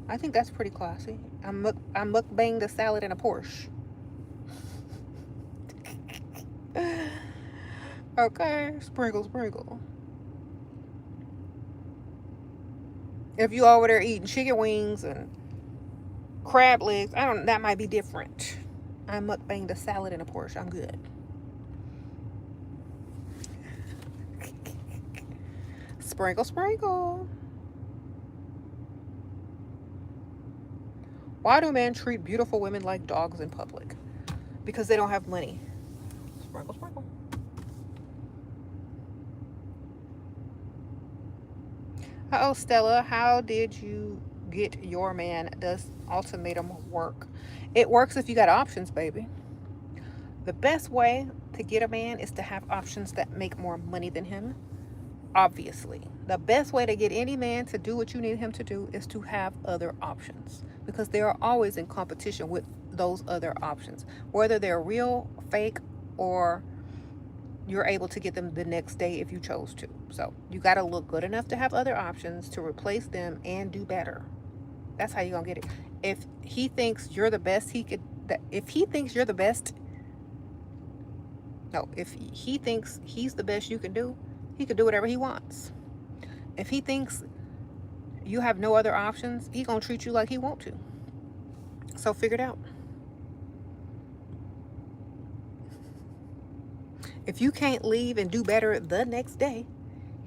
I think that's pretty classy. I mukbanged the salad in a Porsche. Okay, sprinkle. If you over there eating chicken wings and crab legs, that might be different. I mukbanged the salad in a Porsche. I'm good. Sprinkle. Why do men treat beautiful women like dogs in public? Because they don't have money. Sprinkle. Uh-oh, Stella, how did you get your man? Does ultimatum work? It works if you got options, baby. The best way to get a man is to have options that make more money than him. Obviously, the best way to get any man to do what you need him to do is to have other options, because they are always in competition with those other options, whether they're real, fake, or you're able to get them the next day if you chose to. So you got to look good enough to have other options to replace them and do better. That's how you're going to get it. If he thinks you're the best, if he thinks you're the best, no, if he thinks he's the best you can do, he could do whatever he wants. If he thinks you have no other options, he's going to treat you like he wants to. So figure it out. If you can't leave and do better the next day,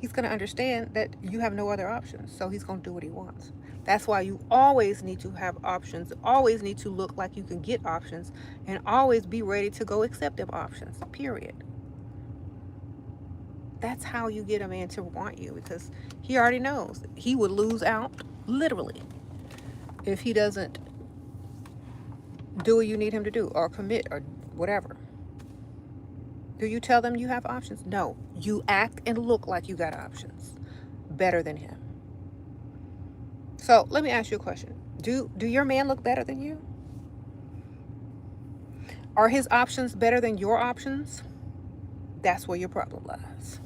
he's going to understand that you have no other options. So he's going to do what he wants. That's why you always need to have options, always need to look like you can get options, and always be ready to go accept them options, period. That's how you get a man to want you, because he already knows he would lose out, literally, if he doesn't do what you need him to do, or commit, or whatever. Do you tell them you have options? No. You act and look like you got options. Better than him. So let me ask you a question. Do your man look better than you? Are his options better than your options? That's where your problem lies.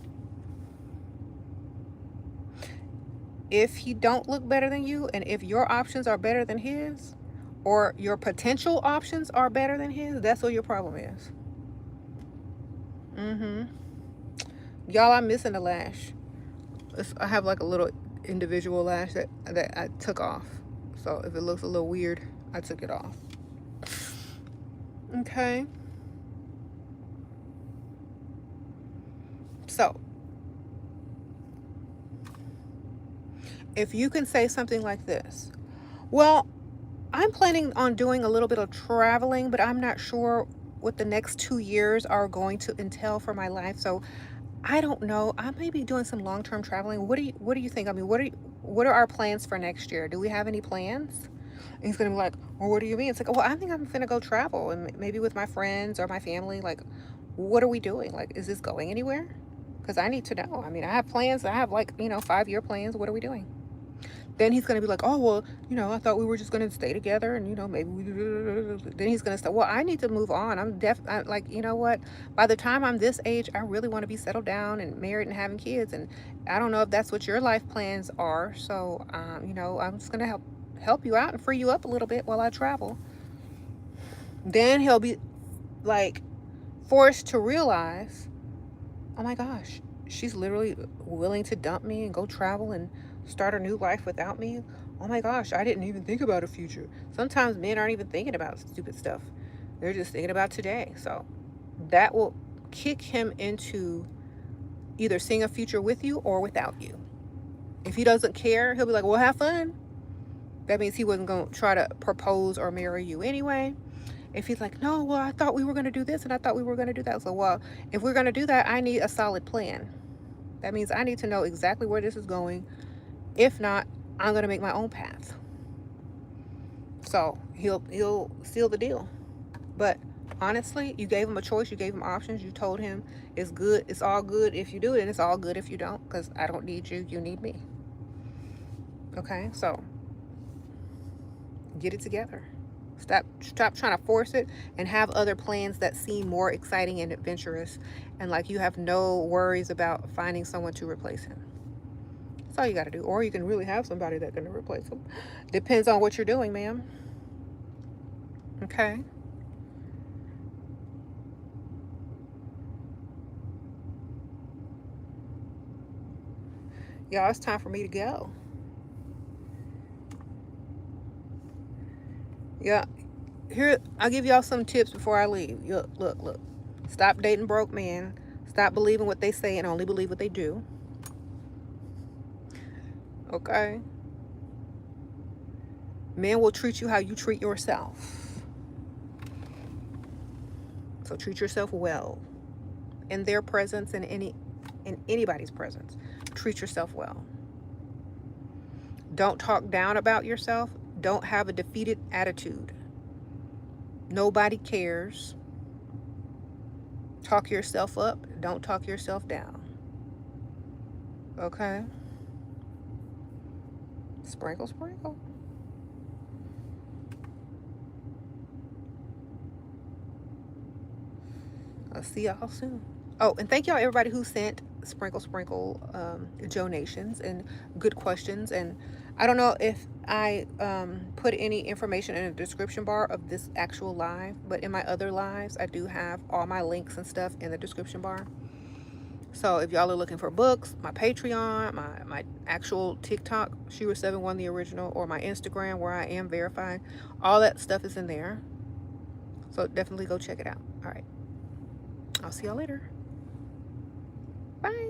If he don't look better than you, and if your options are better than his, or your potential options are better than his, that's where your problem is. Y'all, I'm missing a lash. I have like a little individual lash that I took off. So if it looks a little weird, I took it off. Okay. So if you can say something like this, well, I'm planning on doing a little bit of traveling, but I'm not sure what the next 2 years are going to entail for my life. So I don't know. I may be doing some long-term traveling. What do you think? I mean, what are our plans for next year? Do we have any plans? And he's gonna be like, well, what do you mean? It's like, well, I think I'm gonna go travel and maybe with my friends or my family. Like, what are we doing? Like, is this going anywhere? Because I need to know. I mean, I have plans. I have, like, 5-year plans. What are we doing? Then he's gonna be like, oh, well, I thought we were just gonna stay together, and maybe we. Then he's gonna say, well, I need to move on. Like, you know what? By the time I'm this age, I really want to be settled down and married and having kids, and I don't know if that's what your life plans are. So, I'm just gonna help you out and free you up a little bit while I travel. Then he'll be like forced to realize, oh my gosh, she's literally willing to dump me and go travel and start a new life without me. Oh my gosh, I didn't even think about a future. Sometimes men aren't even thinking about stupid stuff, they're just thinking about today. So that will kick him into either seeing a future with you or without you. If he doesn't care, he'll be like, well, have fun. That means he wasn't going to try to propose or marry you anyway. If he's like, no, well, I thought we were going to do this and I thought we were going to do that. So, well, if we're going to do that, I need a solid plan. That means I need to know exactly where this is going. If not, I'm going to make my own path. So he'll seal the deal. But honestly, you gave him a choice. You gave him options. You told him it's good. It's all good if you do it, and it's all good if you don't, because I don't need you. You need me. Okay? So get it together. Stop trying to force it and have other plans that seem more exciting and adventurous, and like you have no worries about finding someone to replace him. That's all you got to do. Or you can really have somebody that can replace him. Depends on what you're doing, ma'am. Okay? Y'all, it's time for me to go. Yeah. Here, I'll give y'all some tips before I leave. Look. Stop dating broke men. Stop believing what they say and only believe what they do. Okay? Men will treat you how you treat yourself. So treat yourself well. In their presence and in anybody's presence. Treat yourself well. Don't talk down about yourself. Don't have a defeated attitude. Nobody cares. Talk yourself up. Don't talk yourself down. Okay? Sprinkle, sprinkle. I'll see y'all soon. Oh, and thank y'all everybody who sent sprinkle donations and good questions. And I don't know if I put any information in the description bar of this actual live, but in my other lives I do have all my links and stuff in the description bar. So if y'all are looking for books, my Patreon, my actual TikTok, SheRaSeven the original, or my Instagram where I am verified, all that stuff is in there. So definitely go check it out. All right. I'll see y'all later. Bye.